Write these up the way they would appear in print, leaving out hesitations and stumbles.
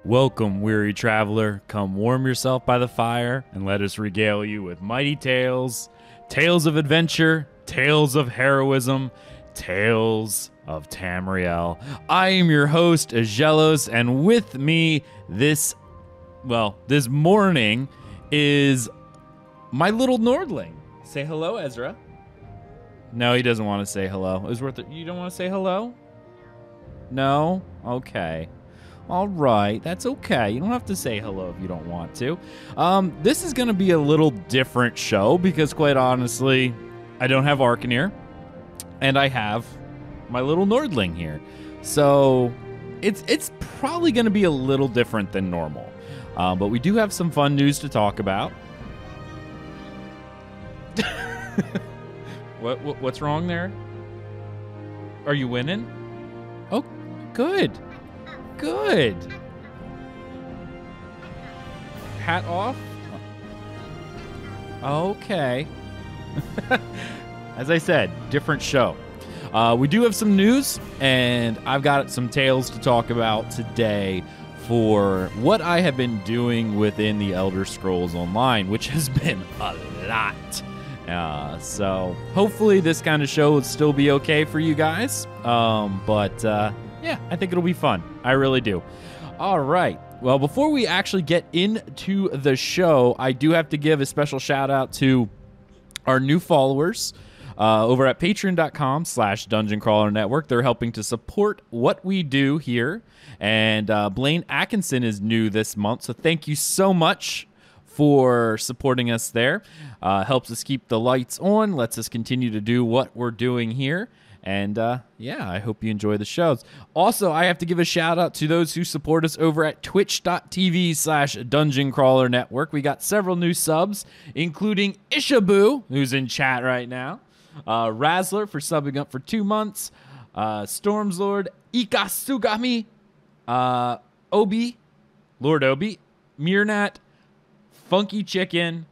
Welcome, weary traveler. Come warm yourself by the fire and let us regale you with mighty tales, tales of adventure, tales of heroism, tales of Tamriel. I am your host, Aggelos, and with me this morning is my little nordling. Say hello, Ezra. No, he doesn't want to say hello. It was worth it. You don't want to say hello? No? Okay. All right, that's okay. You don't have to say hello if you don't want to. This is going to be a little different show because, quite honestly, I don't have Arkhaniir, and I have my little nordling here. So it's probably going to be a little different than normal. But we do have some fun news to talk about. What's wrong there? Are you winning? Oh, good. Good. Hat off? Okay. As I said, different show. We do have some news, and I've got some tales to talk about today for what I have been doing within the Elder Scrolls Online, which has been a lot. So hopefully this kind of show will still be okay for you guys. Yeah, I think it'll be fun. I really do. All right. Well, before we actually get into the show, I do have to give a special shout out to our new followers over at patreon.com/Dungeon Crawler Network. They're helping to support what we do here. And Blaine Atkinson is new this month, so thank you so much for supporting us there. Helps us keep the lights on, lets us continue to do what we're doing here. And, yeah, I hope you enjoy the shows. Also, I have to give a shout-out to those who support us over at twitch.tv/Dungeon Crawler Network. We got several new subs, including Ishabu, who's in chat right now, Razzler for subbing up for 2 months, Stormslord, Ikasugami, Obi, Lord Obi, Mirnat, Funky Chicken,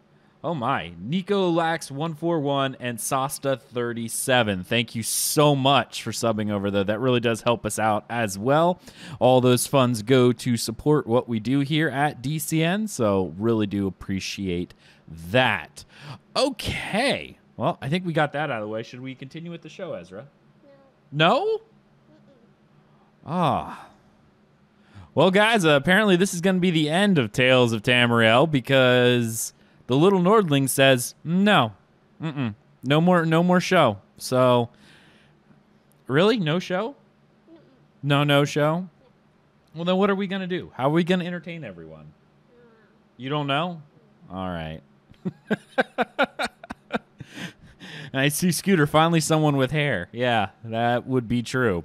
oh my, Nico Lax 141 and Sasta 37. Thank you so much for subbing over there. That really does help us out as well. All those funds go to support what we do here at DCN, so really do appreciate that. Okay, well, I think we got that out of the way. Should we continue with the show, Ezra? No? Ah. Well, guys, apparently this is going to be the end of Tales of Tamriel because the little nordling says no, no more show. So, really, no show? No show. Well, then what are we gonna do? How are we gonna entertain everyone? You don't know? All right. And I see Scooter. Finally, someone with hair. Yeah, that would be true.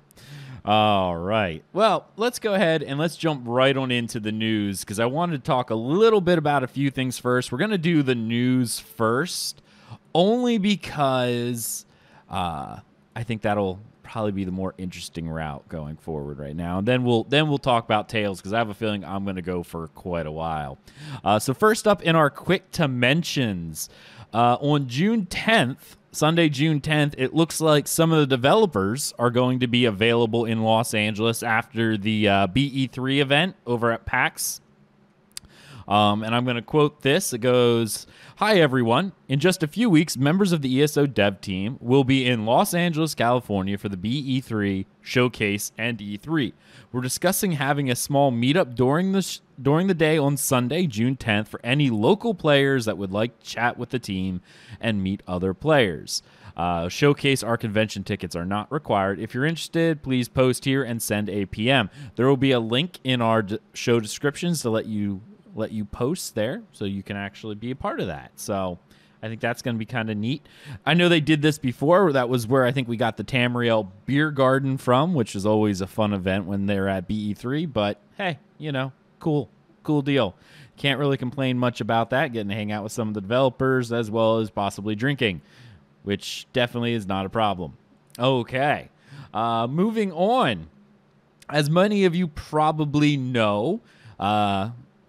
All right. Well, let's go ahead and let's jump right on into the news because I wanted to talk a little bit about a few things first. We're going to do the news first only because I think that'll probably be the more interesting route going forward right now. And then we'll talk about Tales because I have a feeling I'm going to go for quite a while. So first up in our quick to mentions, on June 10th, Sunday, June 10th, it looks like some of the developers are going to be available in Los Angeles after the BE3 event over at PAX. And I'm going to quote this. It goes, "Hi, everyone. In just a few weeks, members of the ESO dev team will be in Los Angeles, California for the BE3 showcase and E3. We're discussing having a small meetup during the day on Sunday, June 10th, for any local players that would like to chat with the team and meet other players. Showcase our convention tickets are not required. If you're interested, please post here and send a PM. There will be a link in our show descriptions to let you post there so you can actually be a part of that. So I think that's going to be kind of neat. I know they did this before. That was where I think we got the Tamriel Beer Garden from, which is always a fun event when they're at BE3. But hey, cool deal. Can't really complain much about that, getting to hang out with some of the developers as well as possibly drinking, which definitely is not a problem. Okay, moving on. As many of you probably know,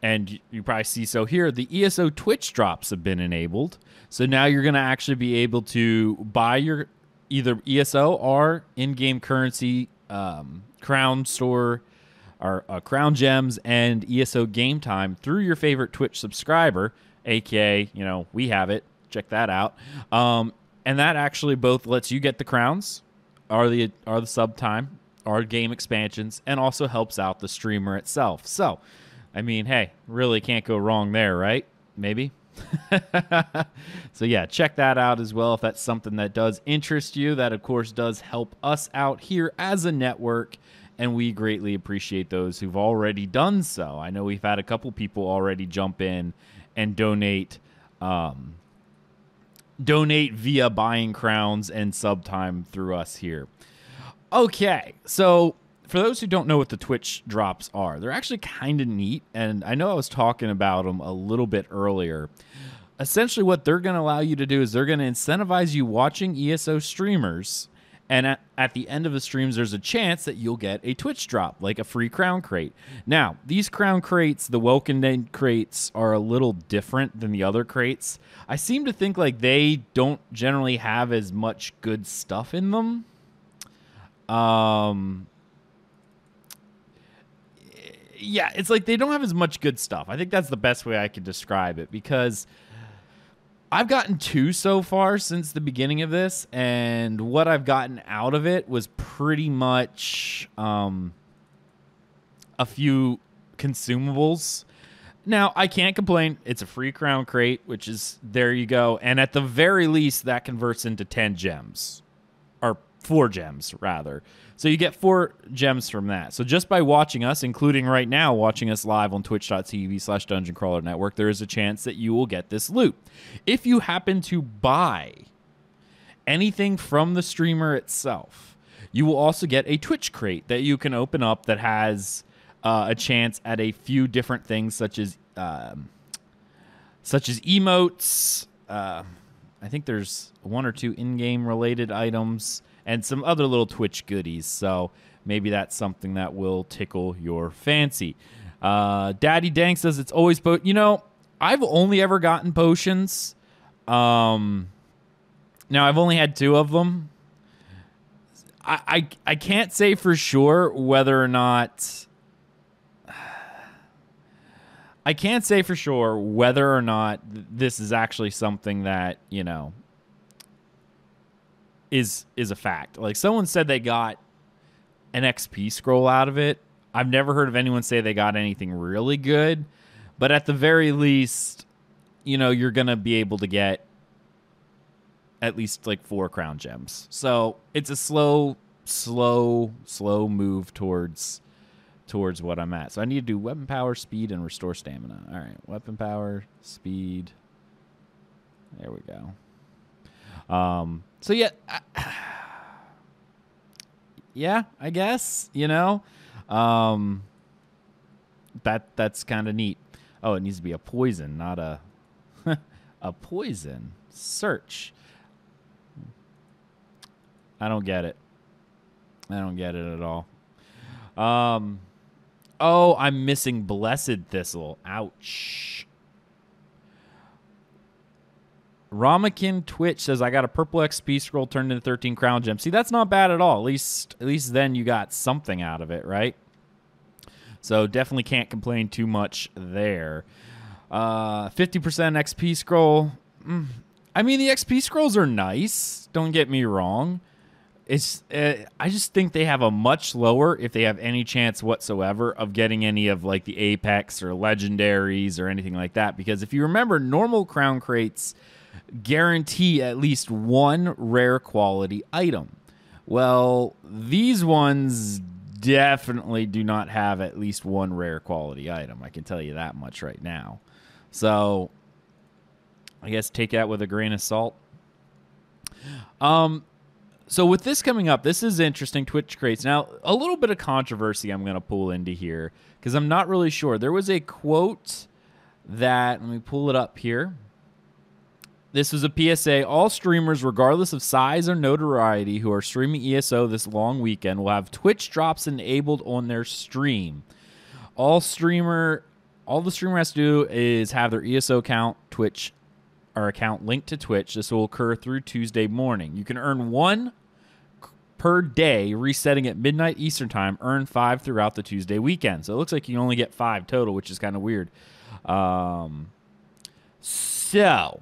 and you probably see so here, the ESO Twitch drops have been enabled. So now you're going to actually be able to buy your either ESO or in-game currency crown store our crown gems and ESO game time through your favorite Twitch subscriber, aka, we have it. Check that out. And that actually both lets you get the crowns, or the sub time, or game expansions, and also helps out the streamer itself. So, I mean, hey, really can't go wrong there, right? Maybe. So yeah, check that out as well if that's something that does interest you. That, of course, does help us out here as a network, and we greatly appreciate those who've already done so. I know we've had a couple people already jump in and donate via buying crowns and sub time through us here. Okay, so for those who don't know what the Twitch drops are, they're actually kind of neat, and I know I was talking about them a little bit earlier. Essentially, what they're going to allow you to do is they're going to incentivize you watching ESO streamers, and at the end of the streams, there's a chance that you'll get a Twitch drop, like a free crown crate. Now, these crown crates, the welcome day crates, are a little different than the other crates. I seem to think like they don't generally have as much good stuff in them. Yeah, it's like they don't have as much good stuff. I think that's the best way I could describe it, because I've gotten 2 so far since the beginning of this, and what I've gotten out of it was pretty much a few consumables. Now, I can't complain. It's a free crown crate, which is, there you go. And at the very least, that converts into 10 gems. Or 4 gems, rather. So you get 4 gems from that. So just by watching us, including right now, watching us live on twitch.tv/Dungeon Crawler Network, there is a chance that you will get this loot. If you happen to buy anything from the streamer itself, you will also get a Twitch crate that you can open up that has a chance at a few different things, such as emotes. I think there's 1 or 2 in-game related items, and some other little Twitch goodies. So maybe that's something that will tickle your fancy. Daddy Dank says it's always I've only ever gotten potions. Now I've only had 2 of them. I can't say for sure whether or not this is actually something that, is a fact. Like, someone said they got an XP scroll out of it. I've never heard of anyone say they got anything really good, but at the very least, you're going to be able to get at least like 4 crown gems. So it's a slow move towards what I'm at. So I need to do weapon power, speed, and restore stamina. All right, weapon power, speed. There we go. So yeah, I guess, that's kind of neat. Oh, it needs to be a poison, not a a poison search. I don't get it. I don't get it at all. Oh, I'm missing Blessed Thistle. Ouch. Ramakin Twitch says, I got a purple XP scroll turned into 13 crown gems. See, that's not bad at all. At least then you got something out of it, right? So definitely can't complain too much there. 50% XP scroll. I mean, the XP scrolls are nice. Don't get me wrong. I just think they have a much lower, if they have any chance whatsoever, of getting any of like the Apex or Legendaries or anything like that. Because if you remember, normal crown crates guarantee at least 1 rare quality item. Well, these ones definitely do not have at least 1 rare quality item. I can tell you that much right now. So I guess take that with a grain of salt. So with this coming up, this is interesting, Twitch crates. Now, a little bit of controversy I'm going to pull into here because I'm not really sure. There was a quote that, let me pull it up here. This was a PSA. All streamers, regardless of size or notoriety, who are streaming ESO this long weekend will have Twitch drops enabled on their stream. All the streamer has to do is have their ESO account linked to Twitch. This will occur through Tuesday morning. You can earn 1 per day, resetting at midnight Eastern time. Earn 5 throughout the Tuesday weekend. So it looks like you only get 5 total, which is kind of weird. So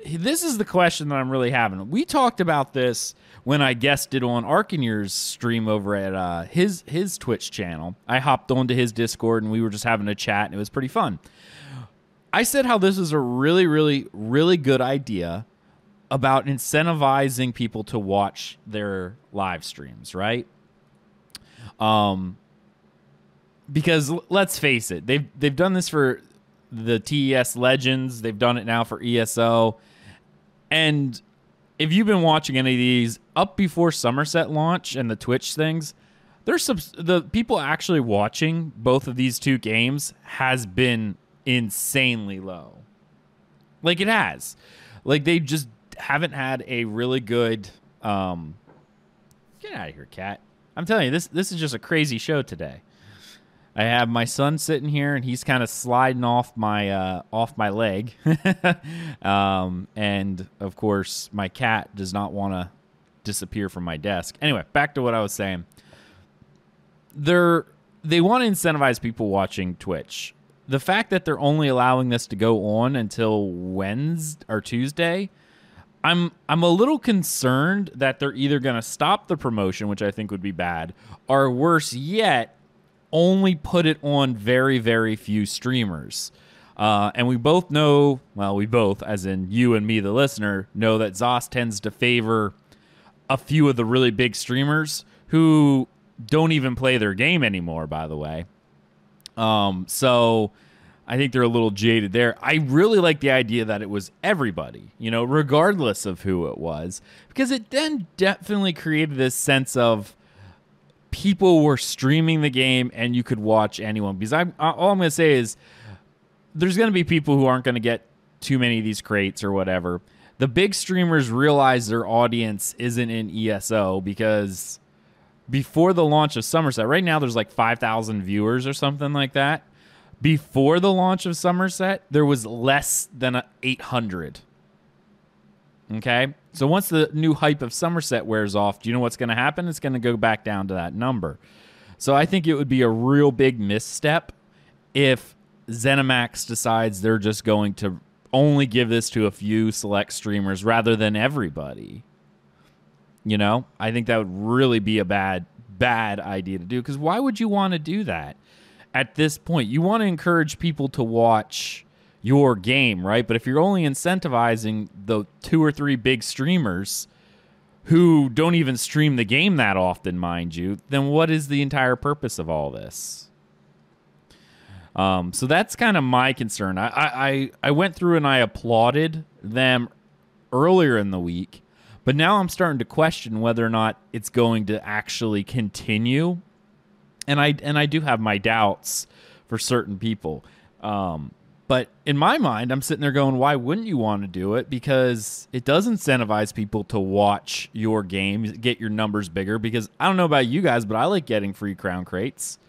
this is the question that I'm really having. We talked about this when I guested on Arkhaniir's stream over at his Twitch channel. I hopped onto his Discord, and we were just having a chat, and it was pretty fun. I said how this is a really, really, really good idea about incentivizing people to watch their live streams, right? Because let's face it, they've done this for the TES Legends. They've done it now for ESO. And if you've been watching any of these up before Summerset launch and the Twitch things, there's the people actually watching both of these two games has been insanely low. Like, it has. Like, they just haven't had a really good get out of here, cat. I'm telling you, this is just a crazy show today. I have my son sitting here, and he's kind of sliding off my leg. And, of course, my cat does not want to disappear from my desk. Anyway, back to what I was saying. They want to incentivize people watching Twitch. The fact that they're only allowing this to go on until Wednesday or Tuesday, I'm a little concerned that they're either going to stop the promotion, which I think would be bad, or worse yet, only put it on very, very few streamers. And we both know, well, we both, as in you and me, the listener, know that ZOS tends to favor a few of the really big streamers who don't even play their game anymore, by the way. So I think they're a little jaded there. I really like the idea that it was everybody, regardless of who it was, because it then definitely created this sense of people were streaming the game and you could watch anyone. Because all I'm going to say is there's going to be people who aren't going to get too many of these crates or whatever. The big streamers realize their audience isn't in ESO because before the launch of Summerset, right now there's like 5,000 viewers or something like that. Before the launch of Summerset, there was less than 800. Okay? So once the new hype of Summerset wears off, do you know what's going to happen? It's going to go back down to that number. So I think it would be a real big misstep if ZeniMax decides they're just going to only give this to a few select streamers rather than everybody. I think that would really be a bad idea to do, because why would you want to do that at this point? You want to encourage people to watch your game, right? But if you're only incentivizing the 2 or 3 big streamers who don't even stream the game that often, mind you, then what is the entire purpose of all this? So that's kind of my concern. I went through and I applauded them earlier in the week, but now I'm starting to question whether or not it's going to actually continue. And I do have my doubts for certain people. But in my mind, I'm sitting there going, why wouldn't you want to do it? Because it does incentivize people to watch your game, get your numbers bigger. Because I don't know about you guys, but I like getting free crown crates.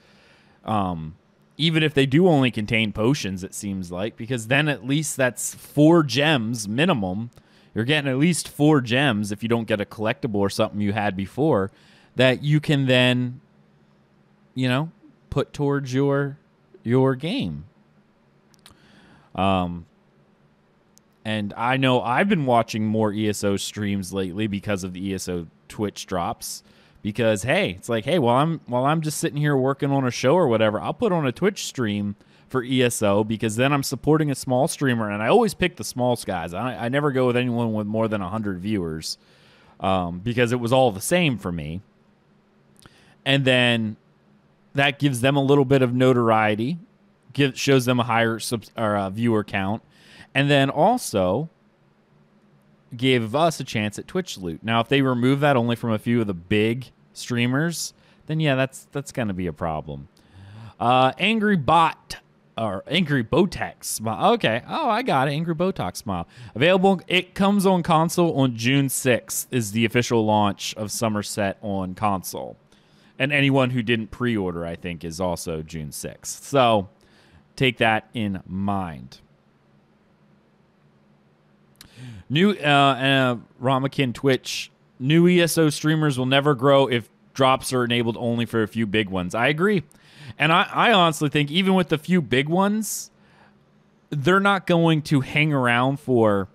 Even if they do only contain potions, it seems like. Because then at least that's 4 gems minimum. You're getting at least 4 gems if you don't get a collectible or something you had before that you can then, put towards your game. And I know I've been watching more ESO streams lately because of the ESO Twitch drops. Because hey, it's like, hey, while I'm just sitting here working on a show or whatever, I'll put on a Twitch stream for ESO, because then I'm supporting a small streamer, and I always pick the small guys. I never go with anyone with more than 100 viewers, because it was all the same for me. And then that gives them a little bit of notoriety, shows them a higher viewer count, and then also gave us a chance at Twitch loot. Now, if they remove that only from a few of the big streamers, then yeah, that's going to be a problem. Angry Bot or Angry Botox Smile. Okay. Oh, I got it. Angry Botox Smile. Available. It comes on console on June 6th is the official launch of Summerset on console. And anyone who didn't pre-order, I think, is also June 6th. So take that in mind. New Ramakin Twitch new ESO streamers will never grow if drops are enabled only for a few big ones. I agree. And I honestly think even with the few big ones, they're not going to hang around for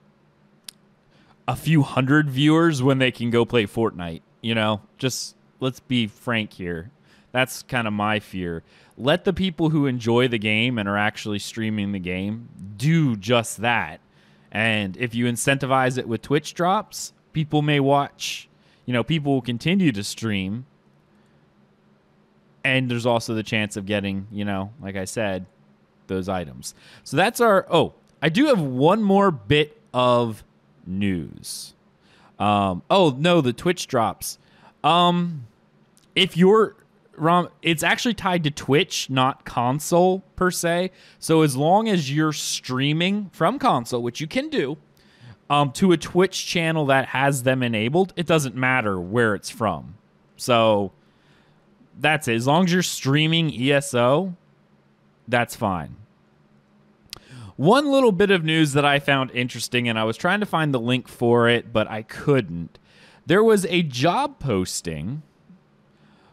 a few hundred viewers when they can go play Fortnite. You know, just let's be frank here. That's kind of my fear. Let the people who enjoy the game and are actually streaming the game do just that. And if you incentivize it with Twitch drops, people may watch. You know, people will continue to stream. And there's also the chance of getting, you know, like I said, those items. So that's our... Oh, I do have one more bit of news. Oh, no, the Twitch drops. If you're... It's actually tied to Twitch, not console per se. So as long as you're streaming from console, which you can do, to a Twitch channel that has them enabled, it doesn't matter where it's from. So that's it. As long as you're streaming ESO, that's fine. One little bit of news that I found interesting, and I was trying to find the link for it, but I couldn't. There was a job posting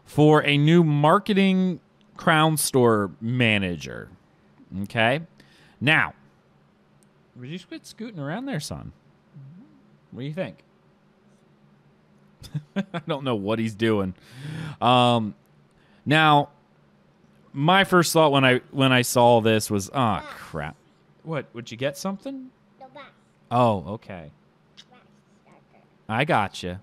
for a new marketing crown store manager. Okay? Now, would you quit scooting around there, son? What do you think? I don't know what he's doing. Now, my first thought when I saw this was, oh, crap. What? Would you get something? No back. Oh, okay. I gotcha.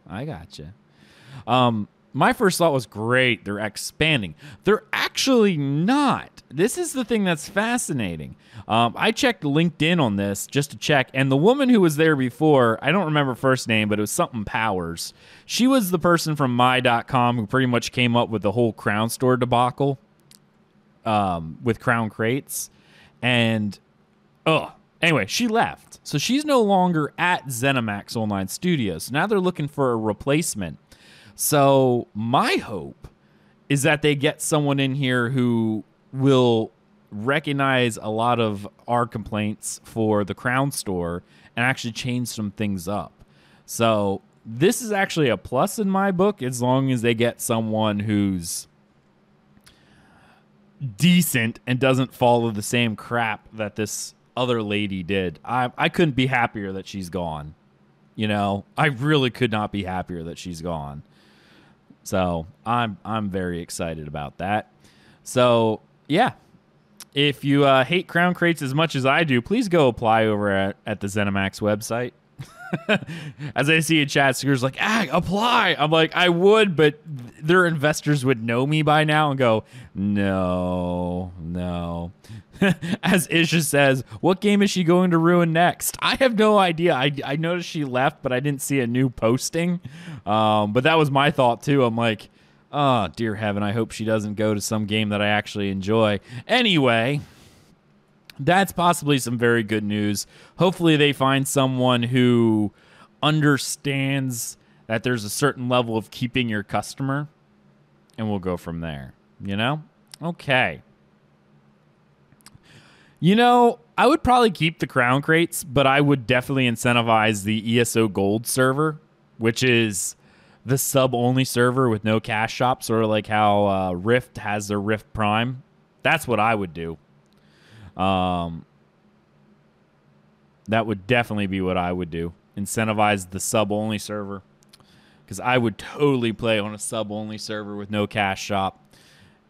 My first thought was, great, they're expanding. They're actually not. This is the thing that's fascinating. I checked LinkedIn on this just to check, and the woman who was there before, I don't remember her first name, but it was something Powers. She was the person from my.com who pretty much came up with the whole Crown Store debacle with Crown Crates. And, anyway, she left. So she's no longer at ZeniMax Online Studios. Now they're looking for a replacement. So my hope is that they get someone in here who will recognize a lot of our complaints for the Crown Store and actually change some things up. So this is actually a plus in my book, as long as they get someone who's decent and doesn't follow the same crap that this other lady did. I couldn't be happier that she's gone. You know, I really could not be happier that she's gone. So I'm very excited about that. So yeah, if you hate Crown Crates as much as I do, please go apply over at the ZeniMax website. As I see in chat, Sears like, apply. I'm like, I would, but their investors would know me by now and go, no. As Isha says, what game is she going to ruin next? I have no idea. I noticed she left, but I didn't see a new posting. But that was my thought too. I'm like, oh, dear heaven, I hope she doesn't go to some game that I actually enjoy. Anyway, that's possibly some very good news. Hopefully they find someone who understands that there's a certain level of keeping your customer, and we'll go from there, you know? Okay. You know, I would probably keep the Crown Crates, but I would definitely incentivize the ESO Gold server, which is the sub-only server with no cash shop, sort of like how Rift has their Rift Prime. That's what I would do. That would definitely be what I would do. Incentivize the sub-only server. Because I would totally play on a sub-only server with no cash shop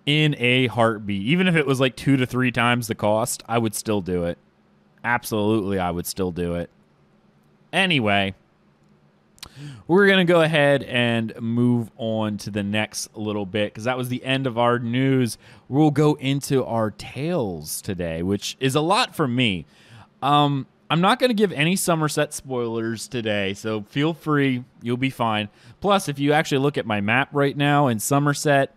in a heartbeat. Even if it was like 2 to 3 times the cost, I would still do it. Absolutely, I would still do it. Anyway, we're going to go ahead and move on to the next little bit, because that was the end of our news. We'll go into our tales today, which is a lot for me. I'm not going to give any Summerset spoilers today, so feel free. You'll be fine. Plus, if you actually look at my map right now in Summerset,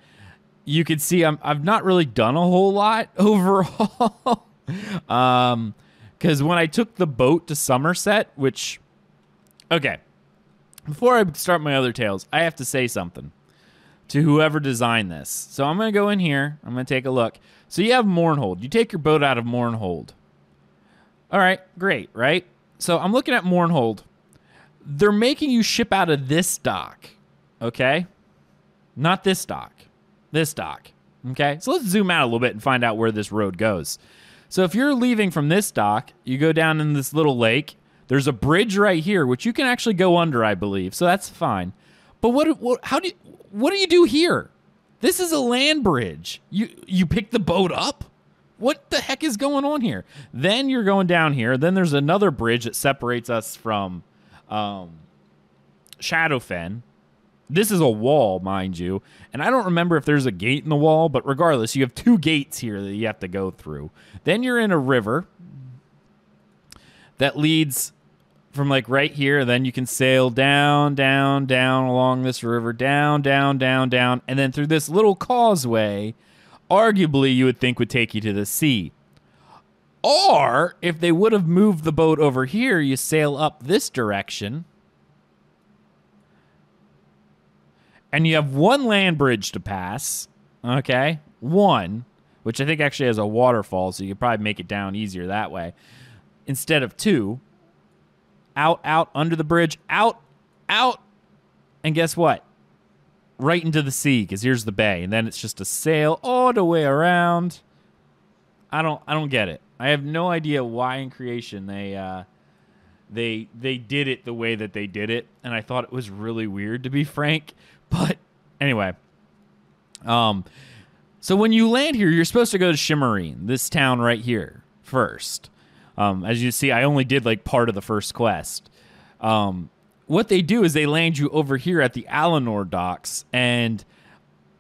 you can see I've not really done a whole lot overall. Because when I took the boat to Summerset, which... Okay. Before I start my other tales, I have to say something to whoever designed this. So I'm going to go in here. I'm going to take a look. So you have Mournhold. You take your boat out of Mournhold. All right, great, right? So I'm looking at Mournhold. they're making you ship out of this dock, okay? Not this dock. This dock, okay? So let's zoom out a little bit and find out where this road goes. So if you're leaving from this dock, you go down in this little lake. There's a bridge right here, which you can actually go under, I believe. So that's fine. But what do you do here? This is a land bridge. You pick the boat up? What the heck is going on here? Then you're going down here. Then there's another bridge that separates us from Shadowfen. This is a wall, mind you. And I don't remember if there's a gate in the wall, but regardless, you have 2 gates here that you have to go through. Then you're in a river that leads from like right here. Then you can sail down, down, down along this river, down, down, down, down, and then through this little causeway, arguably you would think would take you to the sea. Or if they would have moved the boat over here, you sail up this direction. And you have 1 land bridge to pass, okay? 1, which I think actually has a waterfall, so you could probably make it down easier that way. Instead of 2, out, out, under the bridge, out, out, and guess what? Right into the sea, because here's the bay, and then it's just a sail all the way around. I don't get it. I have no idea why in creation they did it the way that they did it, and I thought it was really weird, to be frank. But anyway, so when you land here, you're supposed to go to Shimmerine, this town right here, first. As you see, I only did like part of the first quest. What they do is they land you over here at the Alanor docks, and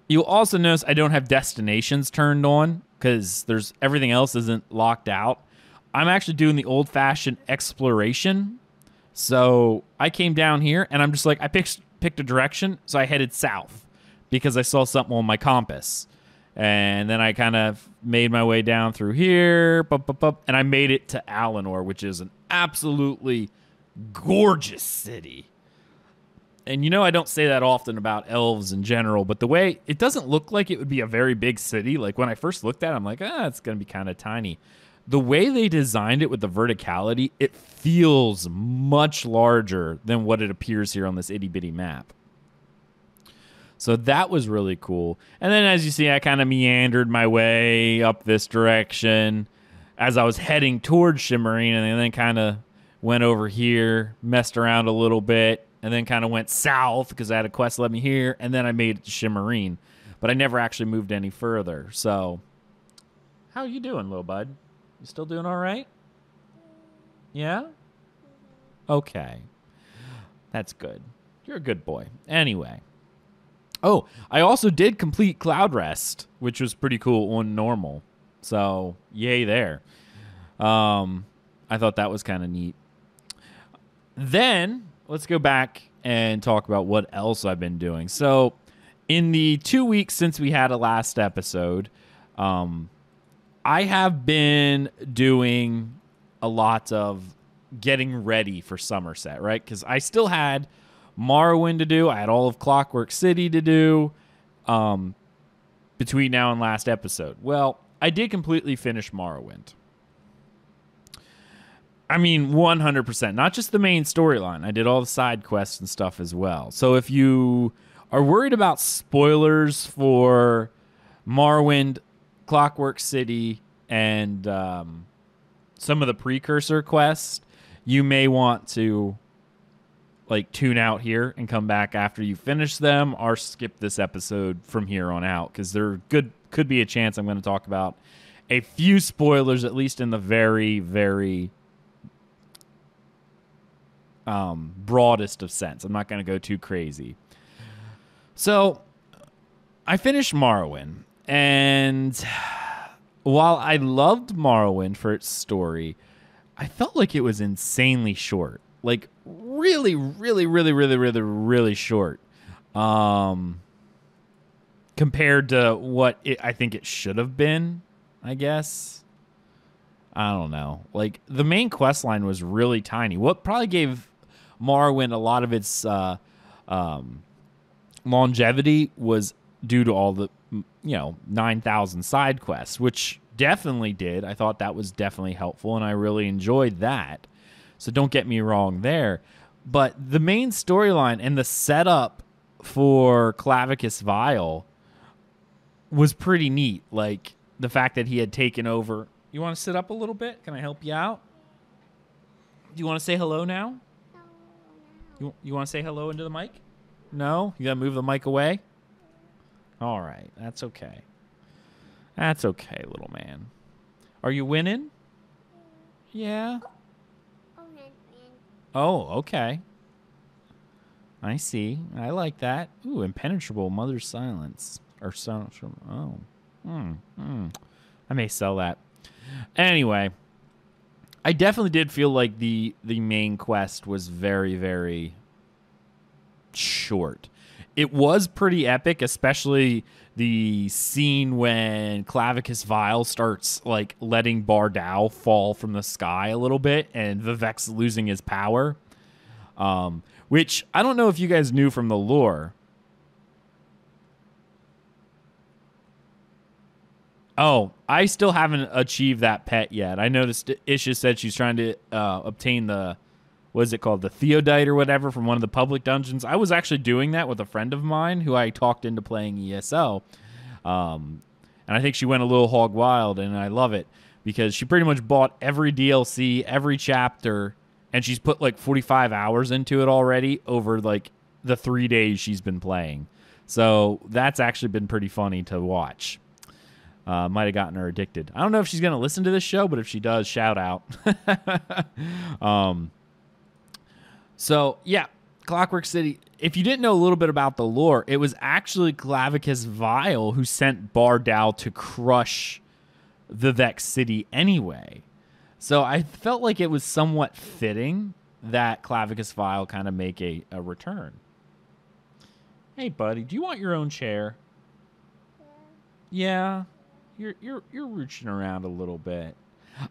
you'll also notice I don't have destinations turned on because everything else isn't locked out. I'm actually doing the old-fashioned exploration. So I came down here, and I'm just like, I picked a direction, so I headed south because I saw something on my compass. And then I kind of made my way down through here, and I made it to Alanor, which is an absolutely gorgeous city. And you know I don't say that often about elves in general, but the way it doesn't look like it would be a very big city. Like when I first looked at it, I'm like, it's going to be kind of tiny. The way they designed it with the verticality, it feels much larger than what it appears here on this itty-bitty map. So that was really cool. And then as you see, I kind of meandered my way up this direction as I was heading towards Shimmerine, and then kind of went over here, messed around a little bit, and then kind of went south because I had a quest that led me here, and then I made it to Shimmerine. But I never actually moved any further. So how you doing, little bud? You still doing all right? Yeah? Okay. That's good. You're a good boy. Anyway. Oh, I also did complete Cloud Rest, which was pretty cool on normal. So, yay there. I thought that was kind of neat. Then, let's go back and talk about what else I've been doing. So, in the 2 weeks since we had a last episode, I have been doing a lot of getting ready for Summerset, right? Because I still had Morrowind to do. I had all of Clockwork City to do between now and last episode. Well, I did completely finish Morrowind. I mean, 100%. Not just the main storyline. I did all the side quests and stuff as well. So if you are worried about spoilers for Morrowind, Clockwork City, and some of the precursor quests, you may want to like tune out here and come back after you finish them, or skip this episode from here on out, because there could be a chance I'm going to talk about a few spoilers, at least in the very, very broadest of sense. I'm not going to go too crazy. So I finished Morrowind, and while I loved Morrowind for its story, I felt like it was insanely short. Like really, really, really, really, really, really short. Compared to what I think it should have been, I guess. I don't know. Like, the main quest line was really tiny. What probably gave Morrowind a lot of its longevity was due to all the 9,000 side quests, which definitely did. I thought that was definitely helpful, and I really enjoyed that. So don't get me wrong there. But the main storyline and the setup for Clavicus Vile was pretty neat. Like the fact that he had taken over. You want to sit up a little bit? Can I help you out? Do you want to say hello now? You want to say hello into the mic? No? You got to move the mic away? All right. That's okay. That's okay, little man. Are you winning? Yeah. Oh, okay. I see. I like that. Ooh, impenetrable mother's silence. Or so. Oh. I may sell that. Anyway, I definitely did feel like the main quest was very, very short. It was pretty epic, especially the scene when Clavicus Vile starts like letting Bardal fall from the sky a little bit and Vivec's losing his power. Which I don't know if you guys knew from the lore. Oh, I still haven't achieved that pet yet. I noticed Isha said she's trying to obtain the, what is it called? The Theodite or whatever from one of the public dungeons. I was actually doing that with a friend of mine who I talked into playing ESO. And I think she went a little hog wild, and I love it because she pretty much bought every DLC, every chapter, and she's put like 45 hours into it already over like the 3 days she's been playing. So that's actually been pretty funny to watch. Might have gotten her addicted. I don't know if she's going to listen to this show, but if she does, shout out. So, yeah, Clockwork City. If you didn't know a little bit about the lore, it was actually Clavicus Vile who sent Bardal to crush Vivec City anyway. So I felt like it was somewhat fitting that Clavicus Vile kind of make a return. Hey, buddy, do you want your own chair? Yeah. You're reaching around a little bit.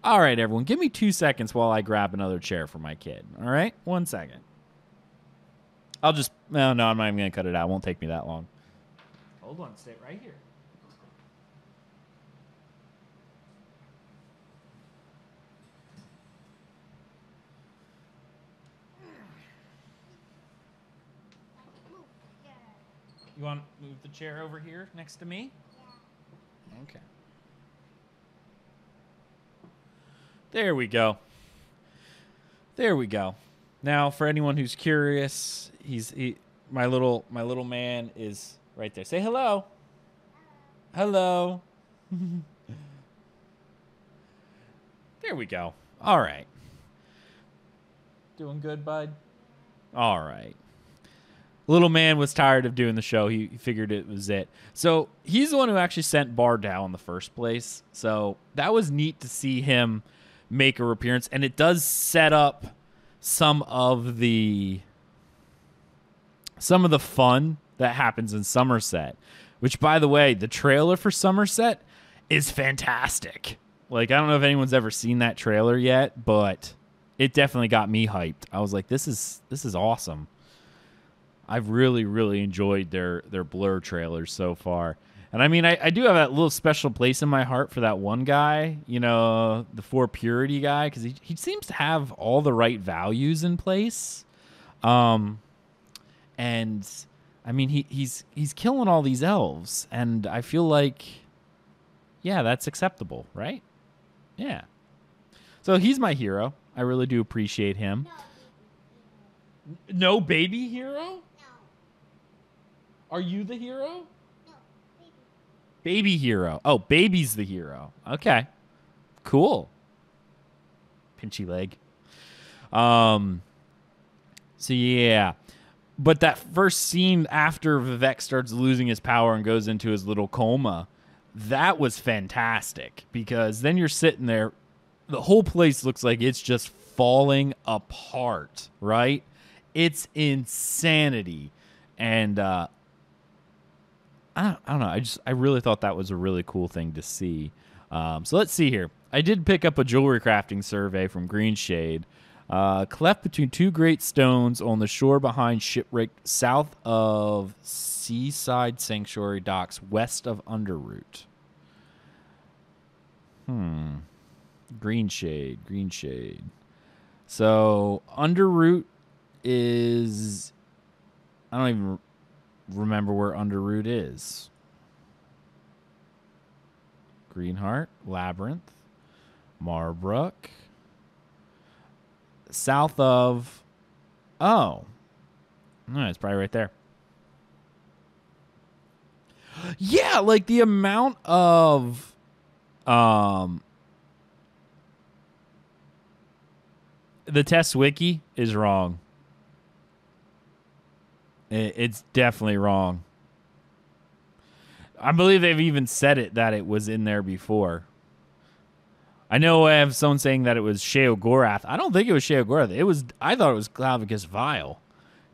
All right, everyone. Give me 2 seconds while I grab another chair for my kid. All right? 1 second. I'll just... No, I'm not even going to cut it out. It won't take me that long. Hold on. Stay right here. You want to move the chair over here next to me? Yeah. Okay. There we go. There we go. Now, for anyone who's curious, my little man is right there. Say hello. Hello. There we go. All right. Doing good, bud? All right. Little man was tired of doing the show. He figured it was it. So he's the one who actually sent Bardal in the first place. So that was neat to see him make a appearance, and it does set up some of the fun that happens in Summerset, which, by the way, the trailer for Summerset is fantastic. Like, I don't know if anyone's ever seen that trailer yet, but it definitely got me hyped. I was like, this is awesome. I've really, really enjoyed their Blur trailers so far. And I mean, I do have that little special place in my heart for that one guy, you know, the For Purity guy, because he seems to have all the right values in place. And I mean, he's killing all these elves, and I feel like, yeah, that's acceptable, right? Yeah. So he's my hero. I really do appreciate him. No baby hero? No. Are you the hero? Baby hero. Oh, baby's the hero. Okay. Cool. Pinchy leg. So yeah. But that first scene after Vivec starts losing his power and goes into his little coma, that was fantastic, because then you're sitting there, the whole place looks like it's just falling apart, right? It's insanity. And I don't know. I really thought that was a really cool thing to see. So let's see here. I did pick up a jewelry crafting survey from Green Shade. Cleft between two great stones on the shore behind shipwreck south of Seaside Sanctuary docks west of Underroot. Green Shade. So Underroot is... I don't even remember where Underroot is. Greenheart, Labyrinth, Marbrook. South of... Oh. No, it's probably right there. Yeah, like the amount of... the test wiki is wrong. It's definitely wrong. I believe they've even said it that it was in there before. I know I have someone saying that it was Sheogorath. I don't think it was Sheogorath. I thought it was Clavicus Vile,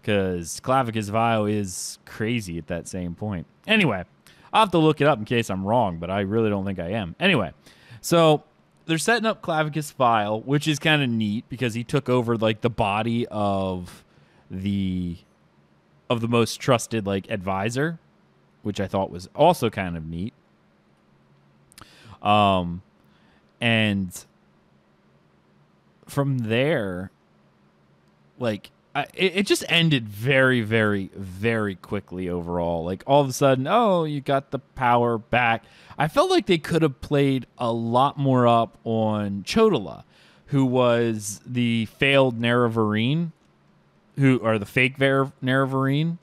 because Clavicus Vile is crazy at that same point. Anyway, I'll have to look it up in case I'm wrong, but I really don't think I am. Anyway, so they're setting up Clavicus Vile, which is kind of neat because he took over like the body of the most trusted like advisor, which I thought was also kind of neat. And from there, like it just ended very, very, very quickly overall. Like all of a sudden, oh, you got the power back. I felt like they could have played a lot more up on Chodala, who was the failed Nerevarine, or the fake Nerevarine.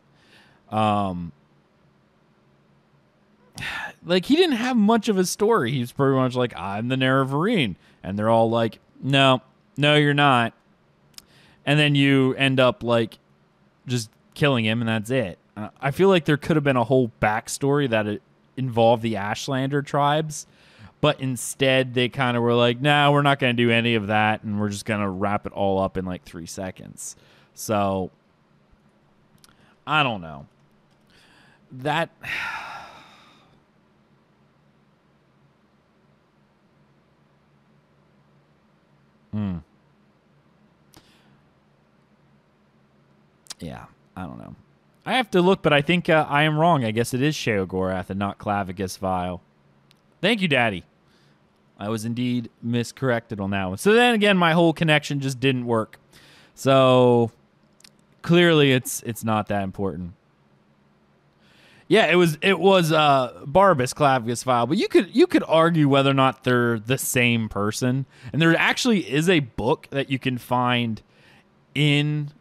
Like he didn't have much of a story. He's pretty much like, I'm the Nerevarine, and they're all like, no, you're not. And then you end up like just killing him, and that's it. I feel like there could have been a whole backstory that it involved the Ashlander tribes, but instead they kind of were like, nah, we're not going to do any of that, and we're just going to wrap it all up in like 3 seconds. So I don't know. That... Yeah, I don't know. I have to look, but I think I am wrong. I guess it is Sheogorath and not Clavicus Vile. Thank you, Daddy. I was indeed miscorrected on that one. So then again, my whole connection just didn't work. So clearly it's not that important. Yeah, it was Barbas Clavicus Vile, but you could argue whether or not they're the same person. And there actually is a book that you can find in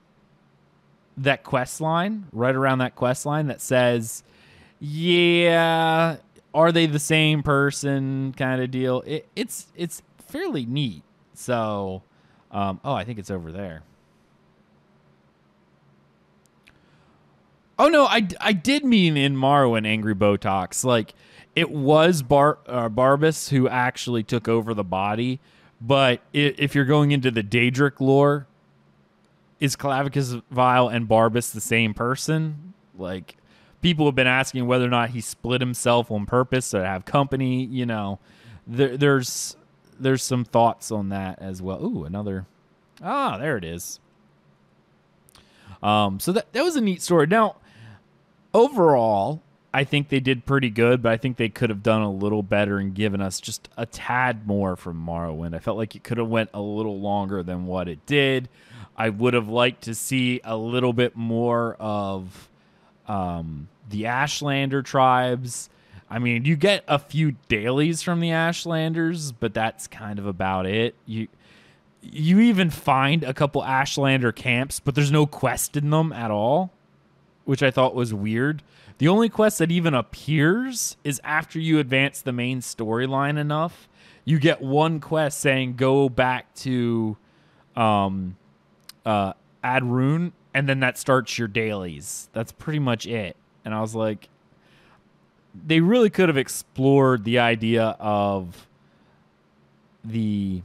that quest line, right around that quest line, that says, yeah, are they the same person kind of deal. It's fairly neat. So, I think it's over there. Oh, no, I did mean in Morrowind Angry Botox. Like, it was Barbas who actually took over the body, but if you're going into the Daedric lore, is Clavicus Vile and Barbas the same person? Like, people have been asking whether or not he split himself on purpose to have company. You know, there's some thoughts on that as well. Ooh, another. Ah, there it is. So that was a neat story. Now, overall, I think they did pretty good, but I think they could have done a little better and given us just a tad more from Morrowind. I felt like it could have went a little longer than what it did. I would have liked to see a little bit more of the Ashlander tribes. I mean, you get a few dailies from the Ashlanders, but that's kind of about it. You even find a couple Ashlander camps, but there's no quest in them at all, which I thought was weird. The only quest that even appears is after you advance the main storyline enough. You get one quest saying go back to Adrune, and then that starts your dailies. That's pretty much it. And I was like, they really could have explored the idea of the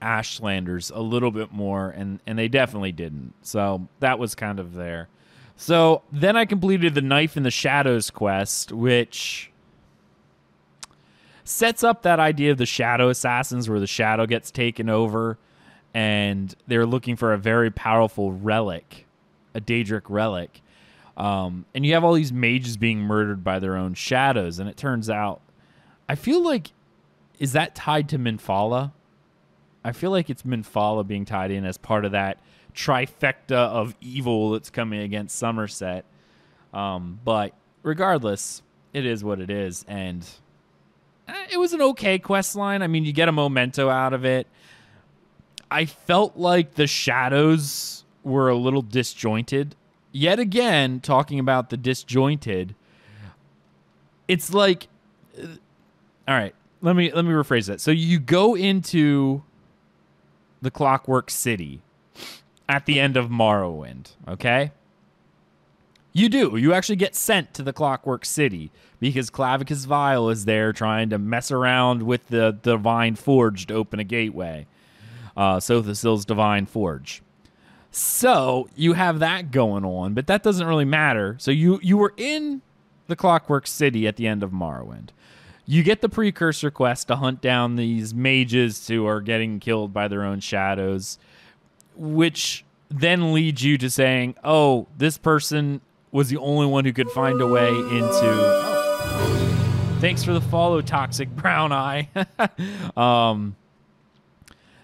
Ashlanders a little bit more, and they definitely didn't. So that was kind of there. So then I completed the Knife in the Shadows quest, which sets up that idea of the Shadow Assassins, where the Shadow gets taken over, and they're looking for a very powerful relic, a Daedric relic. And you have all these mages being murdered by their own shadows, and it turns out, I feel like, is that tied to Minfala? I feel like it's Minfala being tied in as part of that trifecta of evil that's coming against Summerset. But regardless, it is what it is, and it was an okay quest line. I mean, you get a memento out of it. I felt like the shadows were a little disjointed. Yet again, talking about the disjointed, it's like, all right, let me rephrase that. So you go into the Clockwork City at the end of Morrowind, okay? You do. You actually get sent to the Clockwork City because Clavicus Vile is there trying to mess around with the Divine Forge to open a gateway. Sothasil's Divine Forge. So you have that going on, but that doesn't really matter. So you were in the Clockwork City at the end of Morrowind. You get the precursor quest to hunt down these mages who are getting killed by their own shadows, which then leads you to saying, oh, this person was the only one who could find a way into... Oh. Thanks for the follow, Toxic Brown Eye.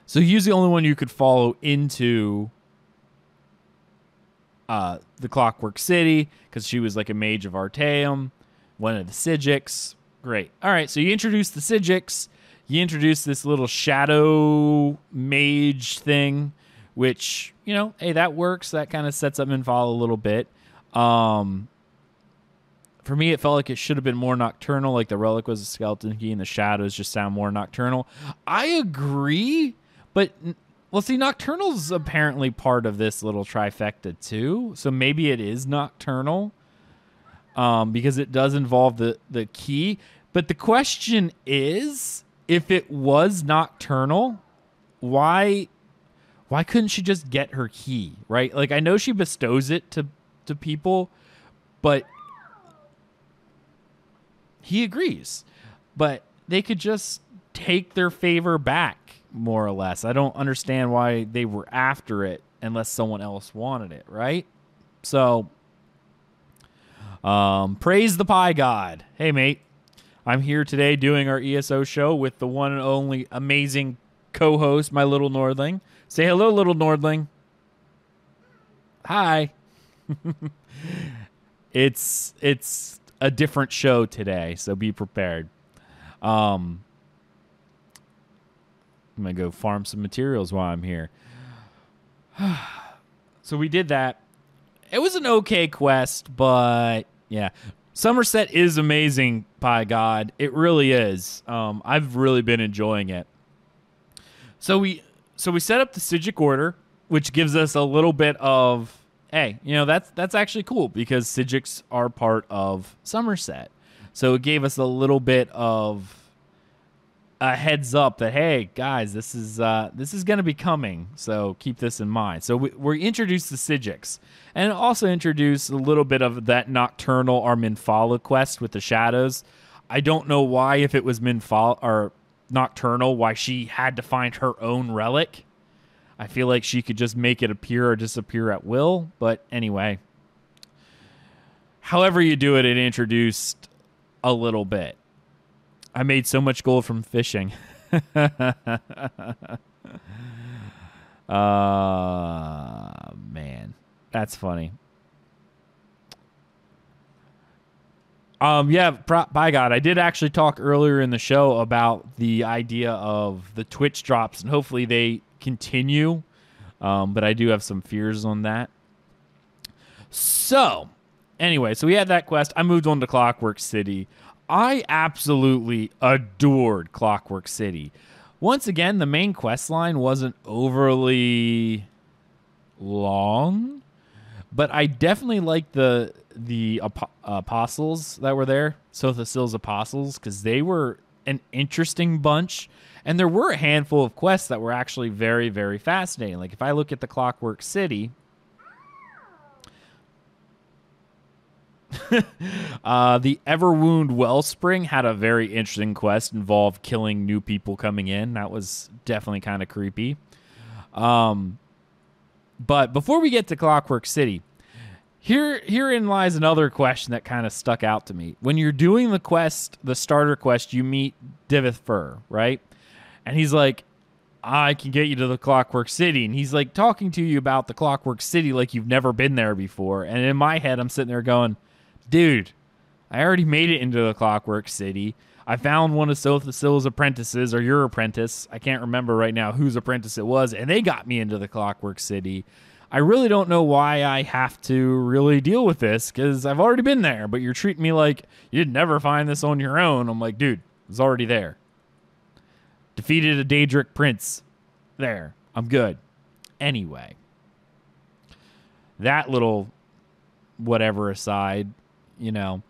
So he's the only one you could follow into the Clockwork City because she was like a mage of Artaeum, one of the Psijics. Great. All right, so you introduce the Psijics. You introduce this little shadow mage thing, which, you know, hey, that works. That kind of sets up Minfala a little bit. For me, it felt like it should have been more nocturnal, like the relic was a skeleton key and the shadows just sound more nocturnal. I agree, but, well, see, nocturnal's apparently part of this little trifecta too, so maybe it is nocturnal because it does involve the key. But the question is, if it was nocturnal, why couldn't she just get her key, right? Like, I know she bestows it to people, but he agrees. But they could just take their favor back, more or less. I don't understand why they were after it unless someone else wanted it, right? So, praise the pie god. Hey, mate. I'm here today doing our ESO show with the one and only amazing co-host, my little nordling. Say hello, little nordling. Hi. It's a different show today, so be prepared. I'm going to go farm some materials while I'm here. So we did that. It was an okay quest, but yeah. Summerset is amazing, pie god. It really is. I've really been enjoying it. So we set up the Psijic Order, which gives us a little bit of, hey, you know, that's actually cool because Psijics are part of Summerset. So it gave us a little bit of a heads up that, hey, guys, this is going to be coming, so keep this in mind. So we introduced the Psijics, and also introduced a little bit of that nocturnal or Minfala quest with the shadows. I don't know why, if it was Minfala or nocturnal, why she had to find her own relic. I feel like she could just make it appear or disappear at will, but anyway. However you do it, it introduced a little bit. I made so much gold from fishing. Man, that's funny. Yeah, by God, I did actually talk earlier in the show about the idea of the Twitch drops, and hopefully they continue. But I do have some fears on that. So, anyway, so we had that quest. I moved on to Clockwork City. I absolutely adored Clockwork City. Once again, the main quest line wasn't overly long, but I definitely liked the apostles that were there, Sothasil's apostles, because they were an interesting bunch, and there were a handful of quests that were actually very, very fascinating. Like, if I look at the Clockwork City, the Everwound Wellspring had a very interesting quest, involved killing new people coming in. That was definitely kind of creepy. But before we get to Clockwork City, herein lies another question that kind of stuck out to me. When you're doing the quest, the starter quest, you meet Divith Fur, right? And he's like, I can get you to the Clockwork City. And he's like talking to you about the Clockwork City like you've never been there before. And in my head, I'm sitting there going, dude, I already made it into the Clockwork City. I found one of Sothasill's apprentices, or your apprentice. I can't remember right now whose apprentice it was, and they got me into the Clockwork City. I really don't know why I have to really deal with this, because I've already been there, but you're treating me like you'd never find this on your own. I'm like, dude, it was already there. Defeated a Daedric prince. There. I'm good. Anyway. That little whatever aside, you know,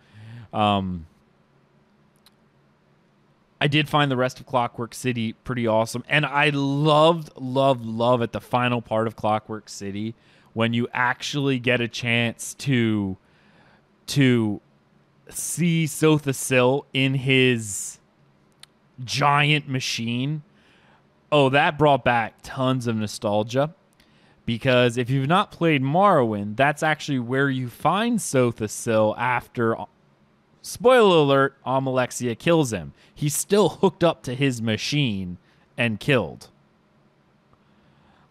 I did find the rest of Clockwork City pretty awesome. And I loved at the final part of Clockwork City when you actually get a chance to see Sothasill in his giant machine. Oh, that brought back tons of nostalgia. Because if you've not played Morrowind, that's actually where you find Sothasill after... Spoiler alert, Almalexia kills him. He's still hooked up to his machine and killed.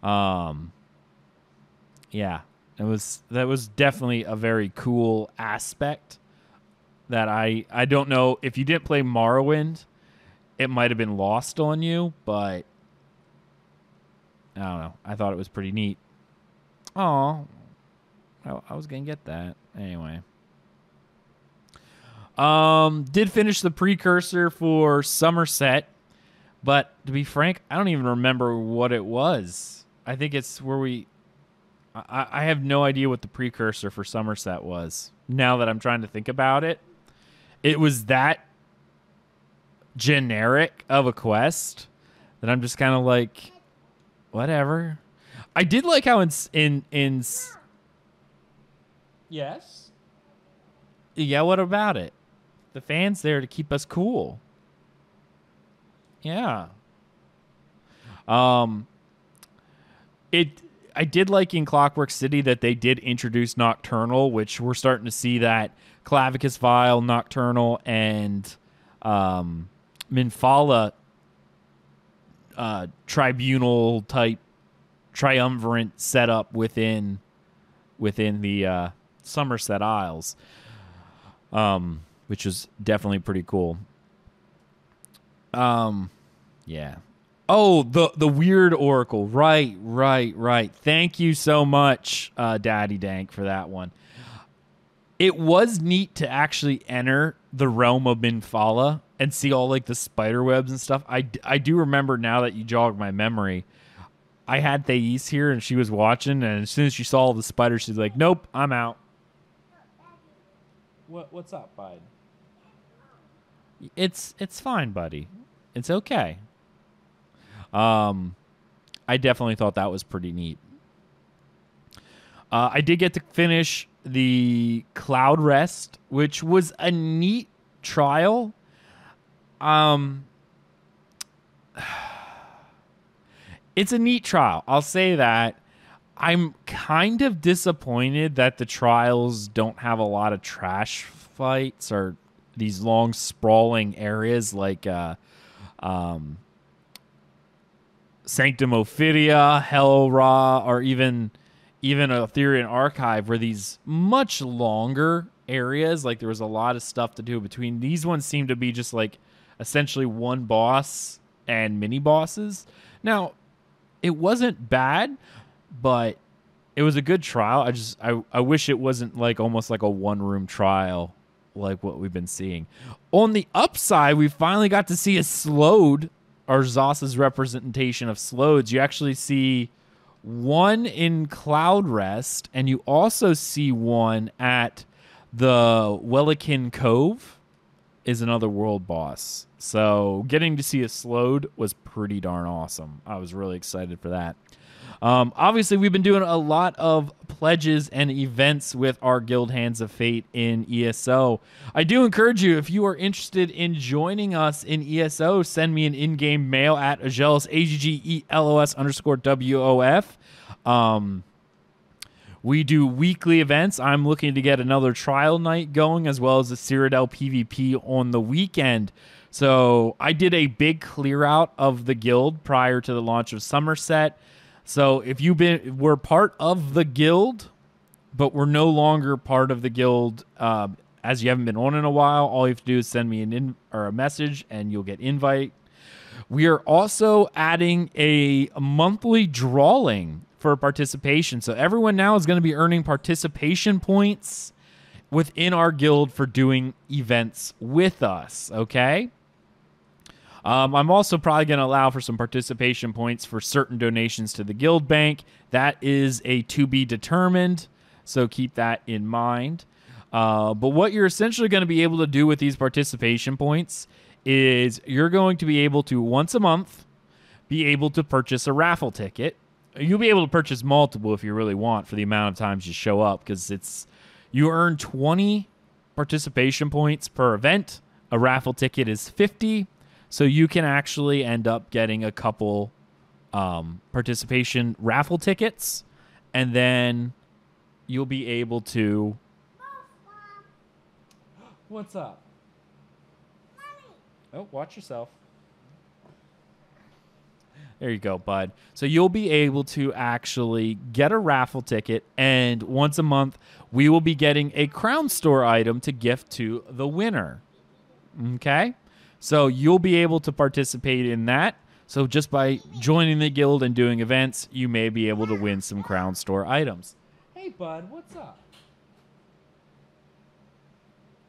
Yeah, that was definitely a very cool aspect that I don't know if you didn't play Morrowind, it might have been lost on you, but I don't know. I thought it was pretty neat. Oh, I was gonna get that anyway. Did finish the precursor for Summerset, but to be frank, I don't even remember what it was. I think it's where I have no idea what the precursor for Summerset was. Now that I'm trying to think about it, it was that generic of a quest that I'm just kind of like, whatever. I did like how in yes, yeah. What about it? The fan's there to keep us cool. Yeah. I did like in Clockwork City that they did introduce Nocturnal, which we're starting to see that Clavicus Vial, Nocturnal, and Minfala tribunal type triumvirate setup within the Summerset Isles. Which is definitely pretty cool. Yeah. Oh, the weird oracle. Right. Thank you so much, Daddy Dank, for that one. It was neat to actually enter the realm of Minfala and see all like the spider webs and stuff. I do remember now that you jogged my memory. I had Thais here and she was watching, and as soon as she saw all the spiders, she's like, "Nope, I'm out." What's up, bud? It's fine, buddy. It's okay. I definitely thought that was pretty neat. I did get to finish the Cloud Rest, which was a neat trial. It's a neat trial. I'll say that. I'm kind of disappointed that the trials don't have a lot of trash fights or these long sprawling areas like Sanctum Ophidia, Hell Ra, or even Aetherian Archive, where these much longer areas, like there was a lot of stuff to do between. These ones seem to be just like essentially one boss and mini bosses. Now, it wasn't bad, but it was a good trial. I wish it wasn't like almost like a one-room trial like what we've been seeing. On the upside, we finally got to see a Slode, or Zos's representation of Slodes. You actually see one in Cloud Rest, and you also see one at the Wellikin Cove is another world boss. So getting to see a Slode was pretty darn awesome. I was really excited for that. Obviously, we've been doing a lot of pledges and events with our Guild Hands of Fate in ESO. I do encourage you, if you are interested in joining us in ESO, send me an in-game mail at Aggelos, AGGELOS_WOF. We do weekly events. I'm looking to get another trial night going, as well as a Cyrodiil PvP on the weekend. So I did a big clear out of the guild prior to the launch of Summerset. So if we're part of the guild, but we're no longer part of the guild, as you haven't been on in a while, all you have to do is send me a message and you'll get invite. We are also adding a monthly drawing for participation. So everyone now is going to be earning participation points within our guild for doing events with us, okay? I'm also probably going to allow for some participation points for certain donations to the guild bank. That is a to be determined, so keep that in mind. But what you're essentially going to be able to do with these participation points is you're going to be able to, once a month, be able to purchase a raffle ticket. You'll be able to purchase multiple if you really want for the amount of times you show up, because you earn 20 participation points per event. A raffle ticket is 50, so you can actually end up getting a couple participation raffle tickets, and then you'll be able to... What's up? Oh, watch yourself. There you go, bud. So you'll be able to actually get a raffle ticket, and once a month, we will be getting a Crown Store item to gift to the winner. Okay? So you'll be able to participate in that. So just by joining the guild and doing events, you may be able to win some Crown Store items. Hey, bud, what's up?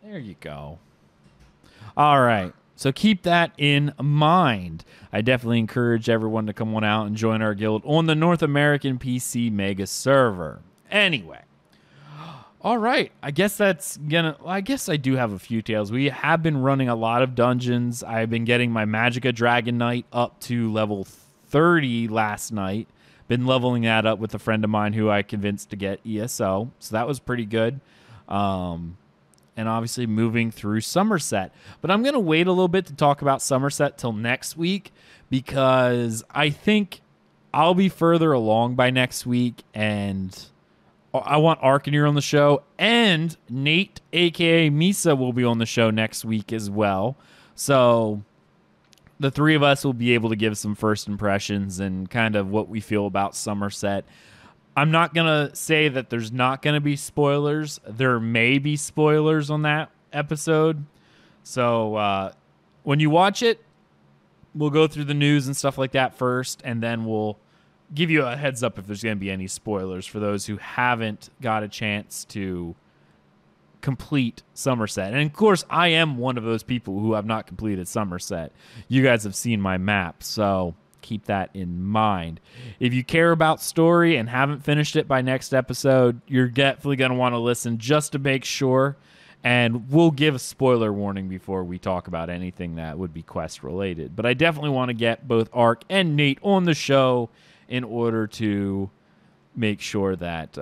There you go. All right. So keep that in mind. I definitely encourage everyone to come on out and join our guild on the North American PC Mega server. Anyway. All right. I guess I guess I do have a few tales. We have been running a lot of dungeons. I've been getting my Magicka Dragon Knight up to level 30 last night. Been leveling that up with a friend of mine who I convinced to get ESO. So that was pretty good. And obviously moving through Summerset. But I'm going to wait a little bit to talk about Summerset till next week, because I think I'll be further along by next week, and I want Arkhaniir on the show, and Nate, a.k.a. Misa, will be on the show next week as well. So the three of us will be able to give some first impressions and kind of what we feel about Summerset. I'm not going to say that there's not going to be spoilers. There may be spoilers on that episode. So when you watch it, we'll go through the news and stuff like that first, and then we'll give you a heads up if there's going to be any spoilers for those who haven't got a chance to complete Summerset. And, of course, I am one of those people who have not completed Summerset. You guys have seen my map, so... keep that in mind. If you care about story and haven't finished it by next episode, you're definitely going to want to listen just to make sure. And we'll give a spoiler warning before we talk about anything that would be quest related. But I definitely want to get both Ark and Nate on the show in order to make sure that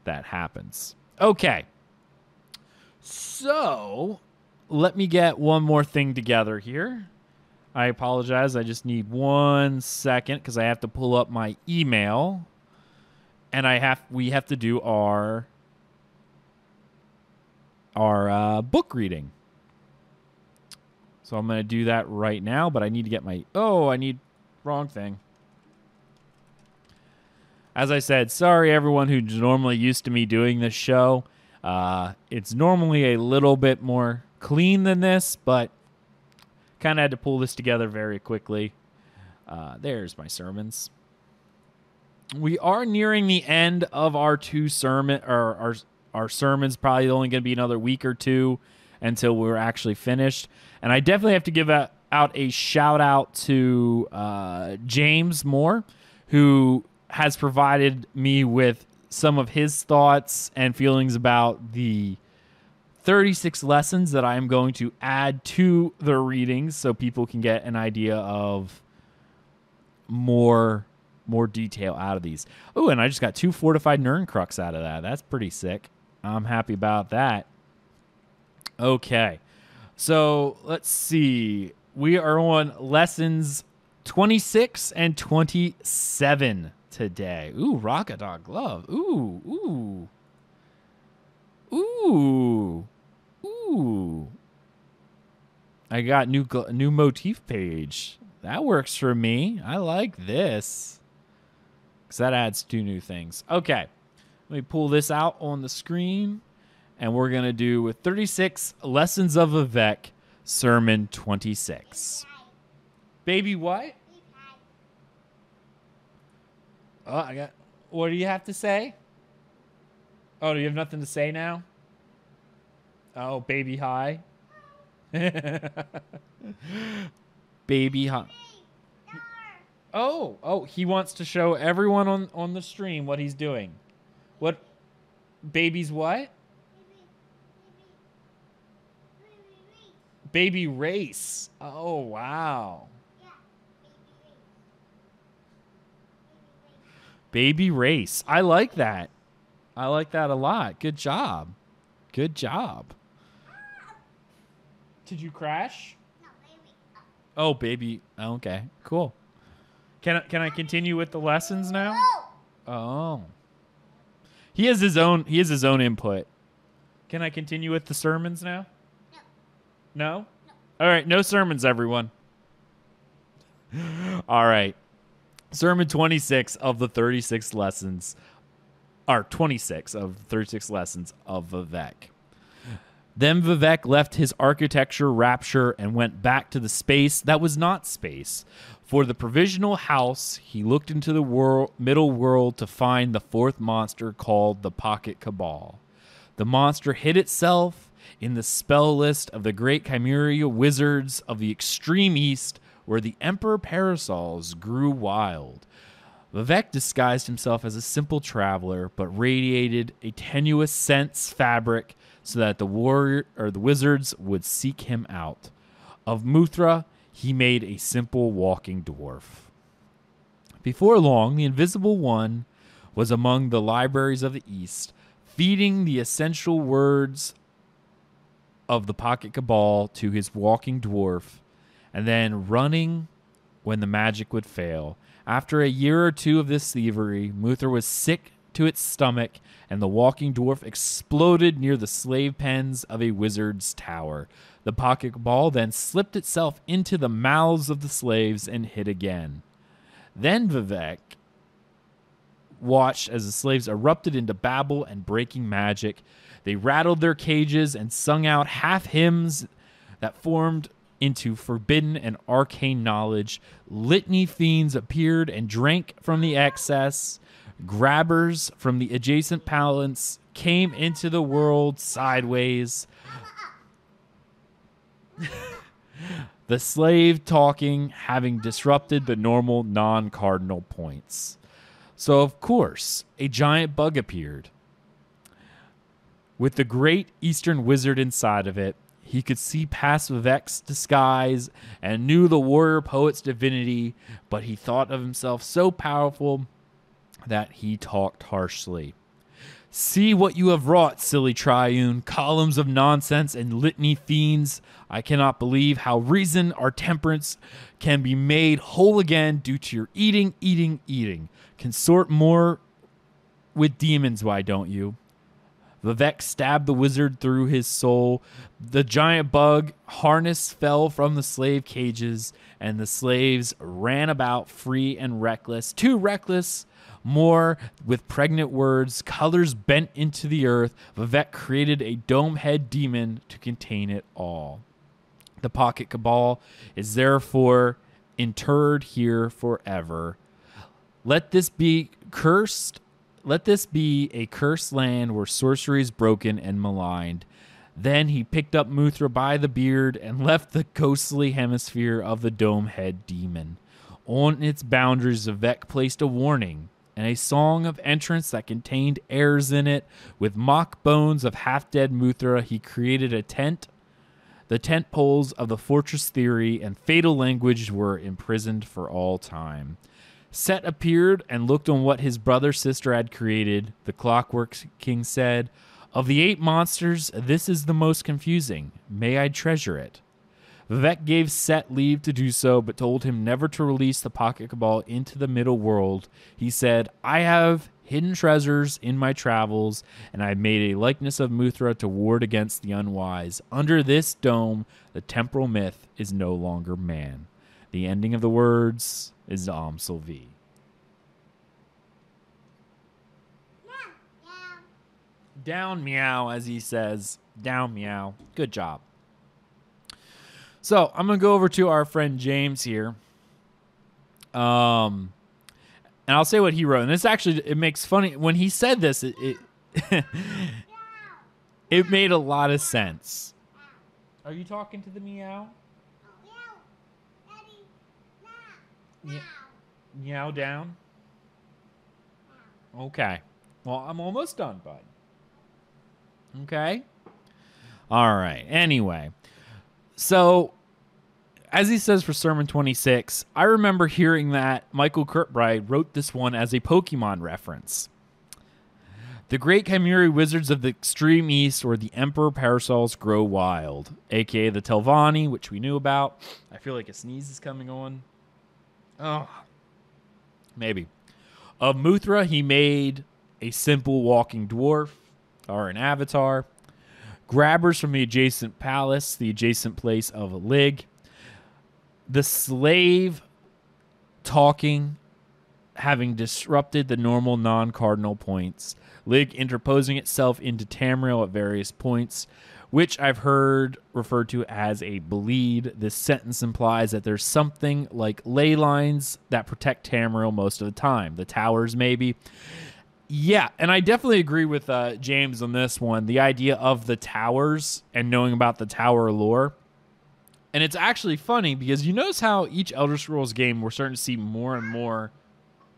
that happens. Okay. So let me get one more thing together here. I apologize. I just need 1 second because I have to pull up my email, and we have to do our book reading. So I'm going to do that right now, but I need to get my wrong thing. As I said, sorry everyone who's normally used to me doing this show. It's normally a little bit more clean than this, but kind of had to pull this together very quickly. There's my sermons. We are nearing the end of our our sermons. Probably only going to be another week or two until we're actually finished. And I definitely have to give out a shout out to James Moore, who has provided me with some of his thoughts and feelings about the 36 lessons that I am going to add to the readings so people can get an idea of more detail out of these. Oh, and I just got 2 fortified Nirncrux out of that. That's pretty sick. I'm happy about that. Okay. So, let's see. We are on lessons 26 and 27 today. Ooh, Rockadog Glove. Ooh. I got new motif page. That works for me. I like this. Because that adds 2 new things. Okay. Let me pull this out on the screen. And we're going to do with 36 Lessons of Vivec, Sermon 26. Baby what? Oh, I got... What do you have to say? Oh, do you have nothing to say now? Oh, baby hi. Baby hi. Oh, he wants to show everyone on the stream what he's doing. What? Baby's what? Baby race. Oh, wow. Baby race. I like that. I like that a lot. Good job. Good job. Did you crash? No, baby. Oh, baby. Okay, cool. Can I continue with the lessons now? No. Oh. He has his own input. Can I continue with the sermons now? No? No? All right, no sermons, everyone. All right. Sermon 26 of the 36 lessons, or 26 of the 36 lessons of Vivec. Then Vivec left his architecture rapture and went back to the space that was not space. For the provisional house, he looked into the middle world to find the 4th monster called the Pocket Cabal. The monster hid itself in the spell list of the great Chimera wizards of the extreme east, where the Emperor Parasols grew wild. Vivec disguised himself as a simple traveler, but radiated a tenuous sense fabric so that the wizards would seek him out. Of Muthra, he made a simple walking dwarf. Before long, the Invisible One was among the libraries of the East, feeding the essential words of the Pocket Cabal to his walking dwarf, and then running when the magic would fail. After a year or 2 of this thievery, Muthra was sick to its stomach, and the walking dwarf exploded near the slave pens of a wizard's tower. The Pocket Cabal then slipped itself into the mouths of the slaves and hid again. Then Vivec watched as the slaves erupted into babble and breaking magic. They rattled their cages and sung out half hymns that formed into forbidden and arcane knowledge. Litany fiends appeared and drank from the excess. Grabbers from the adjacent palace came into the world sideways. The slave talking having disrupted the normal non-cardinal points. So, of course, a giant bug appeared. With the great Eastern wizard inside of it, he could see past Vivec's disguise and knew the warrior poet's divinity, but he thought of himself so powerful that he talked harshly. See what you have wrought, silly triune, columns of nonsense and litany fiends. I cannot believe how reason or temperance can be made whole again due to your eating. Consort more with demons, why don't you? Vivec stabbed the wizard through his soul. The giant bug harness fell from the slave cages, and the slaves ran about free and reckless, too reckless. More with pregnant words, colors bent into the earth, Vivec created a dome-head demon to contain it all. The Pocket Cabal is therefore interred here forever. Let this be cursed. Let this be a cursed land where sorcery is broken and maligned. Then he picked up Muthra by the beard and left the ghostly hemisphere of the dome-head demon. On its boundaries, Vivec placed a warning and a song of entrance that contained airs in it. With mock bones of half-dead Muthra, he created a tent. The tent poles of the fortress theory and fatal language were imprisoned for all time. Set appeared and looked on what his brother-sister had created. The Clockwork King said, "Of the 8 monsters, this is the most confusing. May I treasure it?" Vivec gave Set leave to do so, but told him never to release the Pocket Cabal into the middle world. He said, "I have hidden treasures in my travels, and I made a likeness of Muthra to ward against the unwise. Under this dome, the temporal myth is no longer man. The ending of the words is Sylvie. Down meow, as he says. Down meow. Good job. So I'm going to go over to our friend James here. And I'll say what he wrote. And this actually, it makes funny. When he said this, it made a lot of sense. Are you talking to the meow? Meow down? Okay. Well, I'm almost done, bud. Okay. All right. Anyway. So, as he says for Sermon 26, I remember hearing that Michael Kirkbride wrote this one as a Pokemon reference. The great Chimeri wizards of the extreme east, where the Emperor Parasols grow wild, a.k.a. the Telvanni, which we knew about. I feel like a sneeze is coming on. Oh, maybe. Of Muthra, he made a simple walking dwarf, or an avatar. Grabbers from the adjacent palace, the adjacent place of a Lig. The slave talking, having disrupted the normal non-cardinal points. Lig interposing itself into Tamriel at various points, which I've heard referred to as a bleed. This sentence implies that there's something like ley lines that protect Tamriel most of the time. The towers, maybe. Yeah, and I definitely agree with James on this one. The idea of the towers and knowing about the tower lore. And it's actually funny because you notice how each Elder Scrolls game we're starting to see more and more,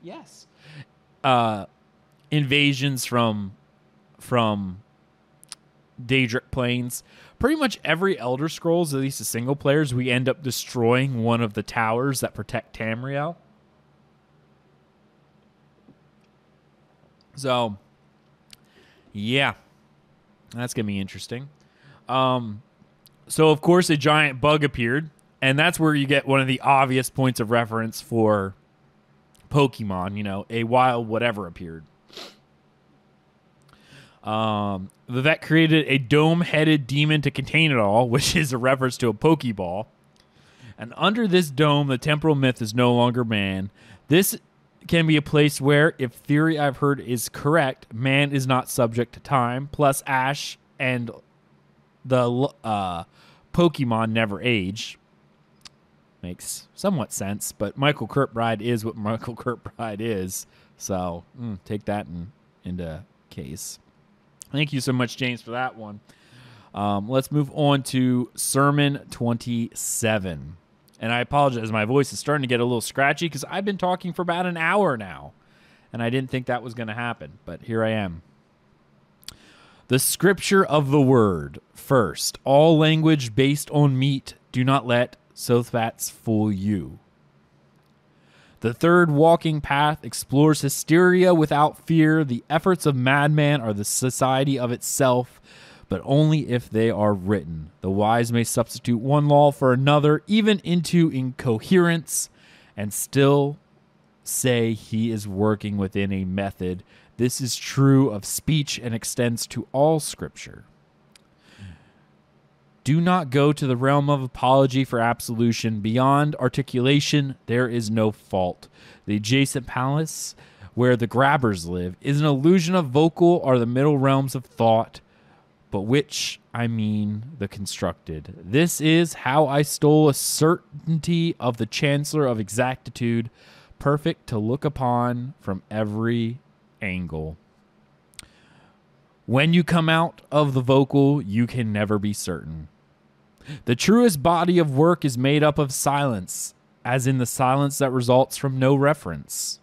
yes, invasions from Daedric plains. Pretty much every Elder Scrolls, at least the single players, we end up destroying one of the towers that protect Tamriel. So, yeah, that's going to be interesting. So, of course, a giant bug appeared, and that's where you get one of the obvious points of reference for Pokemon. You know, a wild whatever appeared. Vivec created a dome-headed demon to contain it all, which is a reference to a Pokeball. And under this dome, the temporal myth is no longer man. This can be a place where, if theory I've heard is correct, man is not subject to time, plus Ash and the Pokemon never age. Makes somewhat sense, but Michael Kirkbride is what Michael Kirkbride is, so take that into case. Thank you so much, James, for that one. Let's move on to Sermon 27. And I apologize, my voice is starting to get a little scratchy because I've been talking for about an hour now. And I didn't think that was going to happen, but here I am. The scripture of the word. First, all language based on meat, do not let Sothvats fool you. The third walking path explores hysteria without fear. The efforts of Madman are the society of itself, but only if they are written. The wise may substitute one law for another, even into incoherence, and still say he is working within a method. This is true of speech and extends to all scripture. Do not go to the realm of apology for absolution. Beyond articulation, there is no fault. The adjacent palace, where the grabbers live, is an illusion of vocal or the middle realms of thought, but which, I mean, the constructed. This is how I stole a certainty of the Chancellor of Exactitude, perfect to look upon from every angle. When you come out of the vocal, you can never be certain. The truest body of work is made up of silence, as in the silence that results from no reference.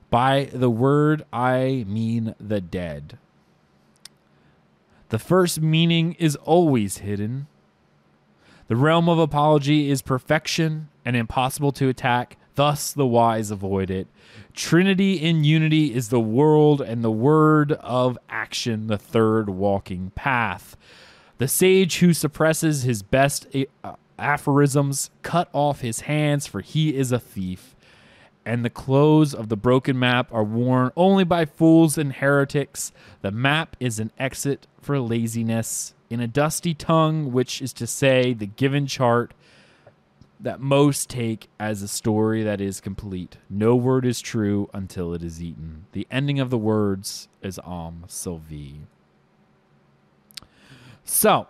By the word, I mean the dead. The first meaning is always hidden. The realm of apology is perfection and impossible to attack, thus the wise avoid it. Trinity in unity is the world, and the word of action the third walking path. The sage who suppresses his best aphorisms, cut off his hands, for he is a thief. and the clothes of the broken map are worn only by fools and heretics. The map is an exit for laziness in a dusty tongue, which is to say the given chart that most take as a story that is complete. No word is true until it is eaten. The ending of the words is Sylvie. So,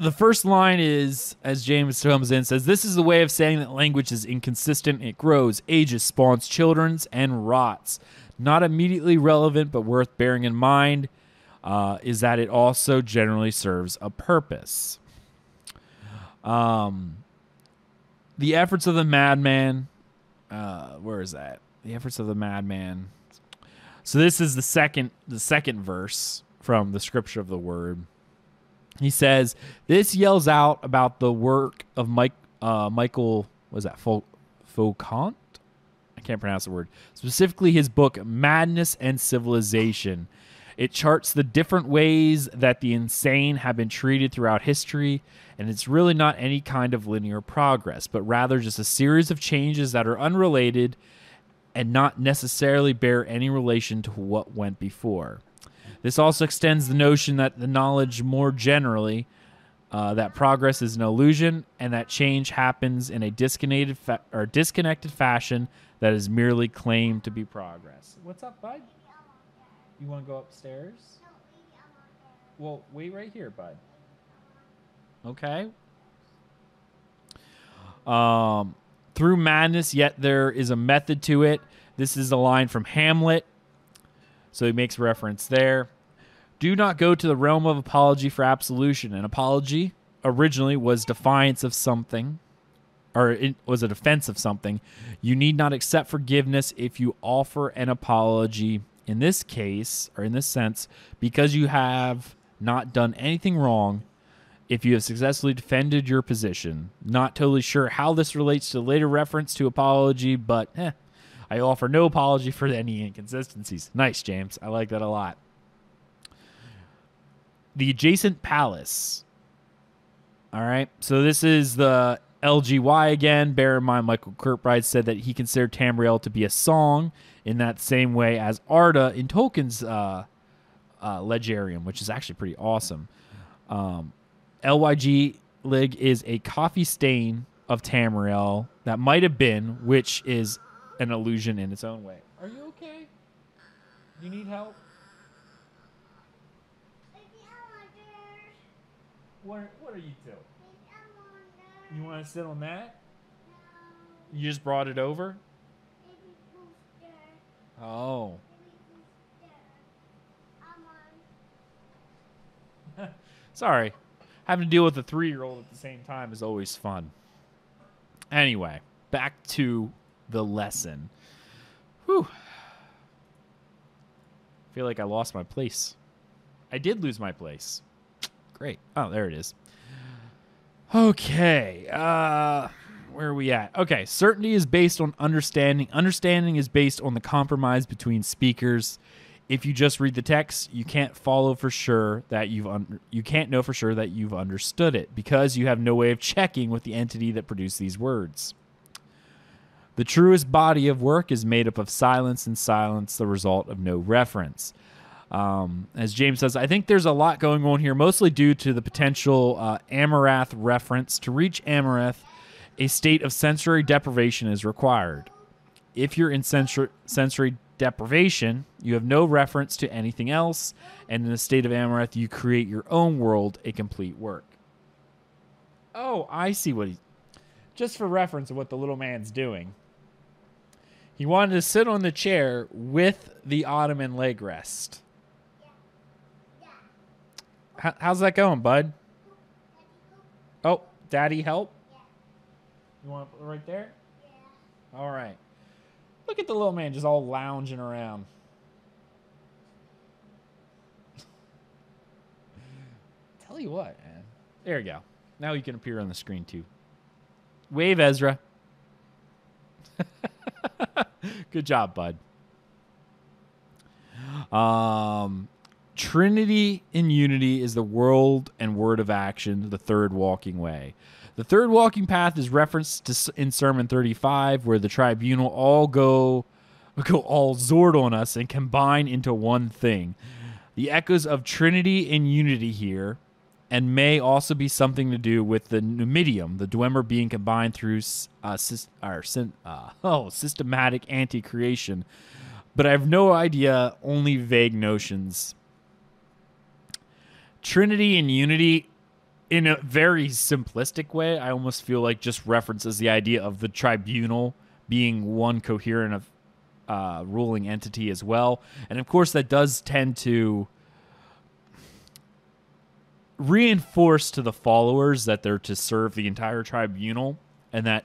the first line is, as James comes in, says, this is the way of saying that language is inconsistent. It grows, ages, spawns children, and rots. Not immediately relevant, but worth bearing in mind, is that it also generally serves a purpose. The efforts of the Madman. Where is that? The efforts of the Madman. So this is the second verse from the Scripture of the Word. He says, this yells out about the work of Michael, was that Foucault? I can't pronounce the word. Specifically his book, Madness and Civilization. It charts the different ways that the insane have been treated throughout history, and it's really not any kind of linear progress, but rather just a series of changes that are unrelated and not necessarily bear any relation to what went before. This also extends the notion that the knowledge more generally, that progress is an illusion and that change happens in a disconnected fashion that is merely claimed to be progress. What's up, bud? You want to go upstairs? Well, wait right here, bud. Okay. Through madness, yet there is a method to it. This is a line from Hamlet. So he makes reference there. Do not go to the realm of apology for absolution. An apology originally was defiance of something, or it was a defense of something. You need not accept forgiveness if you offer an apology in this case, or in this sense, because you have not done anything wrong. If you have successfully defended your position. Not totally sure how this relates to later reference to apology, but I offer no apology for any inconsistencies. Nice, James. I like that a lot. The adjacent palace. All right. So this is the LGY again. Bear in mind, Michael Kirkbride said that he considered Tamriel to be a song in that same way as Arda in Tolkien's Legarium, which is actually pretty awesome. LYG Lig is a coffee stain of Tamriel that might have been, which is an illusion in its own way. Are you okay? You need help? What are you two? You want to sit on that? No. You just brought it over? Oh. Sorry. Having to deal with a 3-year-old at the same time is always fun. Anyway, back to the lesson. Whew. I feel like I lost my place. I did lose my place. Great. Oh, there it is. Okay. Where are we at? Okay. Certainty is based on understanding. Understanding is based on the compromise between speakers. If you just read the text, you can't follow for sure that you can't know for sure that you've understood it because you have no way of checking with the entity that produced these words. The truest body of work is made up of silence, and silence the result of no reference. As James says, I think there's a lot going on here, mostly due to the potential Amarath reference. To reach Amarath, a state of sensory deprivation is required. If you're in sensory deprivation, you have no reference to anything else, and in the state of Amarath, you create your own world, a complete work. Oh, I see what just for reference of what the little man's doing. He wanted to sit on the chair with the ottoman leg rest. How's that going, bud? Oh, Daddy help? You want to put it right there? Yeah. All right. Look at the little man just all lounging around. Tell you what, man. There you go. Now you can appear on the screen too. Wave, Ezra. Good job, bud. Trinity in unity is the world and word of action, the third walking way. The third walking path is referenced in Sermon 35, where the tribunal all go all Zord on us and combine into one thing. The echoes of Trinity and Unity here, and may also be something to do with the Numidium, the Dwemer being combined through systematic anti-creation. But I have no idea, only vague notions. Trinity and Unity, in a very simplistic way, I almost feel like just references the idea of the tribunal being one coherent ruling entity as well. And of course, that does tend to reinforce to the followers that they're to serve the entire tribunal, and that,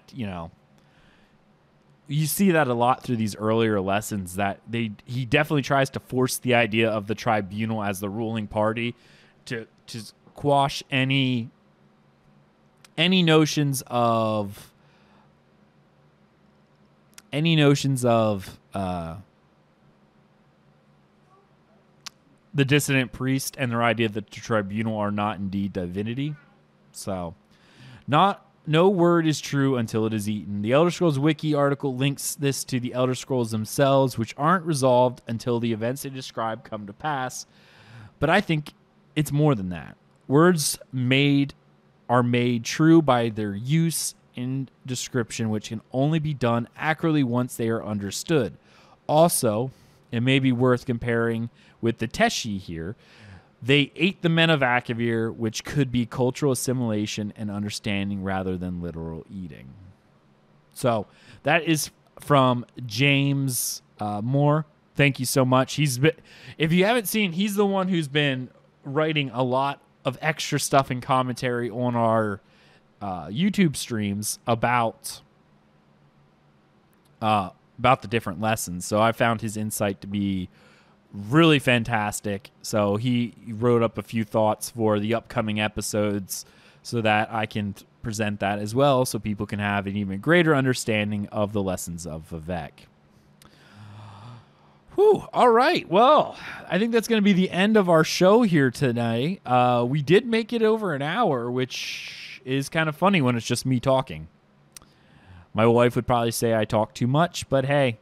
you see that a lot through these earlier lessons, that he definitely tries to force the idea of the tribunal as the ruling party to quash any notions of the dissident priest and their idea that the tribunal are not indeed divinity. So, no word is true until it is eaten. The Elder Scrolls Wiki article links this to the Elder Scrolls themselves, which aren't resolved until the events they describe come to pass. But I think it's more than that. Words are made true by their use in description, which can only be done accurately once they are understood. Also, it may be worth comparing with the Teshi here. They ate the men of Aggelos, which could be cultural assimilation and understanding rather than literal eating. So that is from James Moore. Thank you so much. If you haven't seen, he's the one who's been writing a lot of extra stuff and commentary on our YouTube streams about the different lessons. So I found his insight to be really fantastic. So he wrote up a few thoughts for the upcoming episodes so that I can present that as well, so people can have an even greater understanding of the lessons of Vivec. Whew. All right. Well, I think that's going to be the end of our show here tonight. We did make it over an hour, which is kind of funny when it's just me talking. My wife would probably say I talk too much, but hey,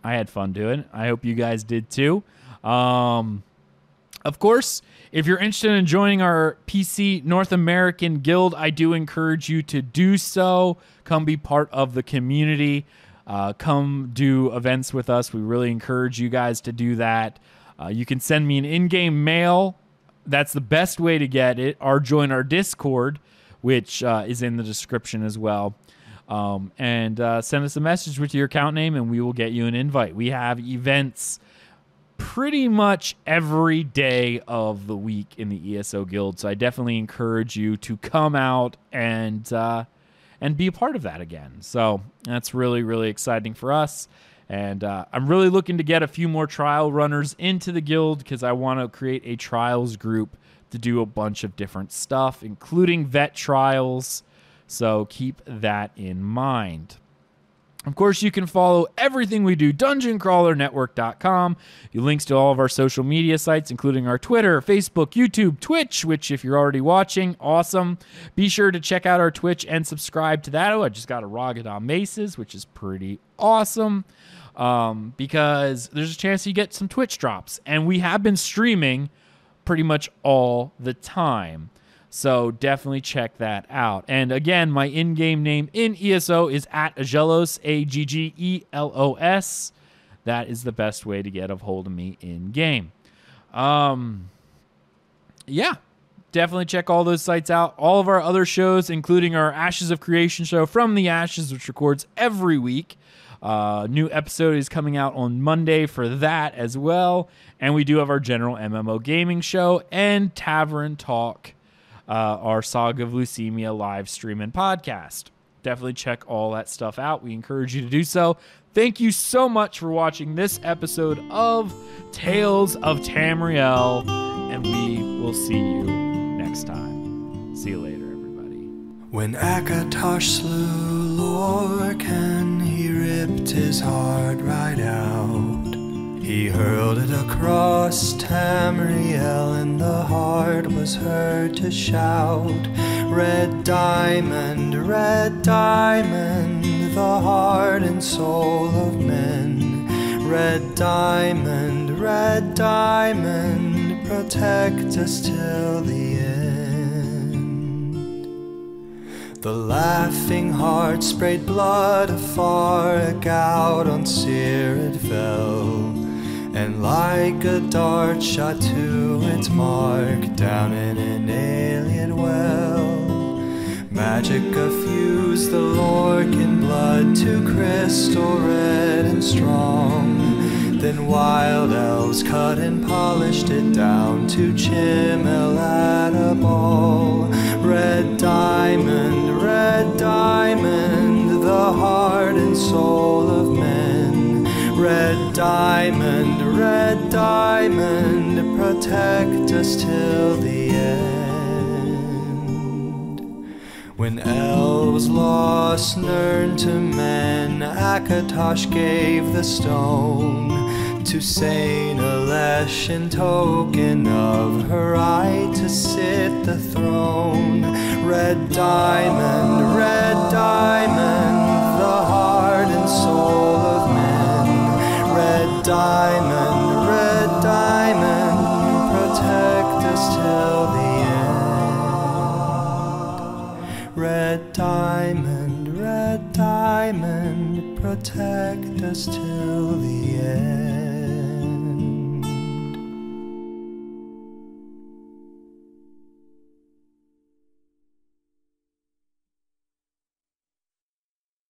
I had fun doing it. I hope you guys did too. Of course, if you're interested in joining our PC North American Guild, I do encourage you to do so. Come be part of the community. Come do events with us. We really encourage you guys to do that. You can send me an in-game mail. That's the best way to get it. Or join our Discord, which is in the description as well. And send us a message with your account name, and we will get you an invite. We have events pretty much every day of the week in the ESO Guild, so I definitely encourage you to come out and be a part of that again. So that's really, really exciting for us. And I'm really looking to get a few more trial runners into the guild, because I want to create a trials group to do a bunch of different stuff, including vet trials. So keep that in mind. Of course, you can follow everything we do, dungeoncrawlernetwork.com. Links to all of our social media sites, including our Twitter, Facebook, YouTube, Twitch, which if you're already watching, awesome. Be sure to check out our Twitch and subscribe to that. Oh, I just got a Ragadan Maces, which is pretty awesome, because there's a chance you get some Twitch drops. And we have been streaming pretty much all the time. So definitely check that out. And again, my in-game name in ESO is @Aggelos, Aggelos. That is the best way to get a hold of me in-game. Yeah, definitely check all those sites out. All of our other shows, including our Ashes of Creation show, From the Ashes, which records every week. New episode is coming out on Monday for that as well. And we do have our general MMO gaming show and Tavern Talk, our Saga of Leucemia live stream and podcast. Definitely check all that stuff out. We encourage you to do so. Thank you so much for watching this episode of Tales of Tamriel, and we will see you next time. See you later, everybody. When Akatosh slew Lorcan, he ripped his heart right out. He hurled it across Tamriel, and the heart was heard to shout, red diamond, the heart and soul of men. Red diamond, protect us till the end. The laughing heart sprayed blood afar, a gout on Seer it fell, and like a dart shot to its mark down in an alien well. Magic effused the Lorcan blood to crystal red and strong. Then wild elves cut and polished it down to chimel at a ball. Red diamond, the heart and soul of men. Red diamond, protect us till the end. When elves lost Nirn to men, Akatosh gave the stone to Saint Alesh in token of her right to sit the throne. Red diamond, the heart and soul of men. Red diamond, protect us till the end. Red diamond, protect us till the end.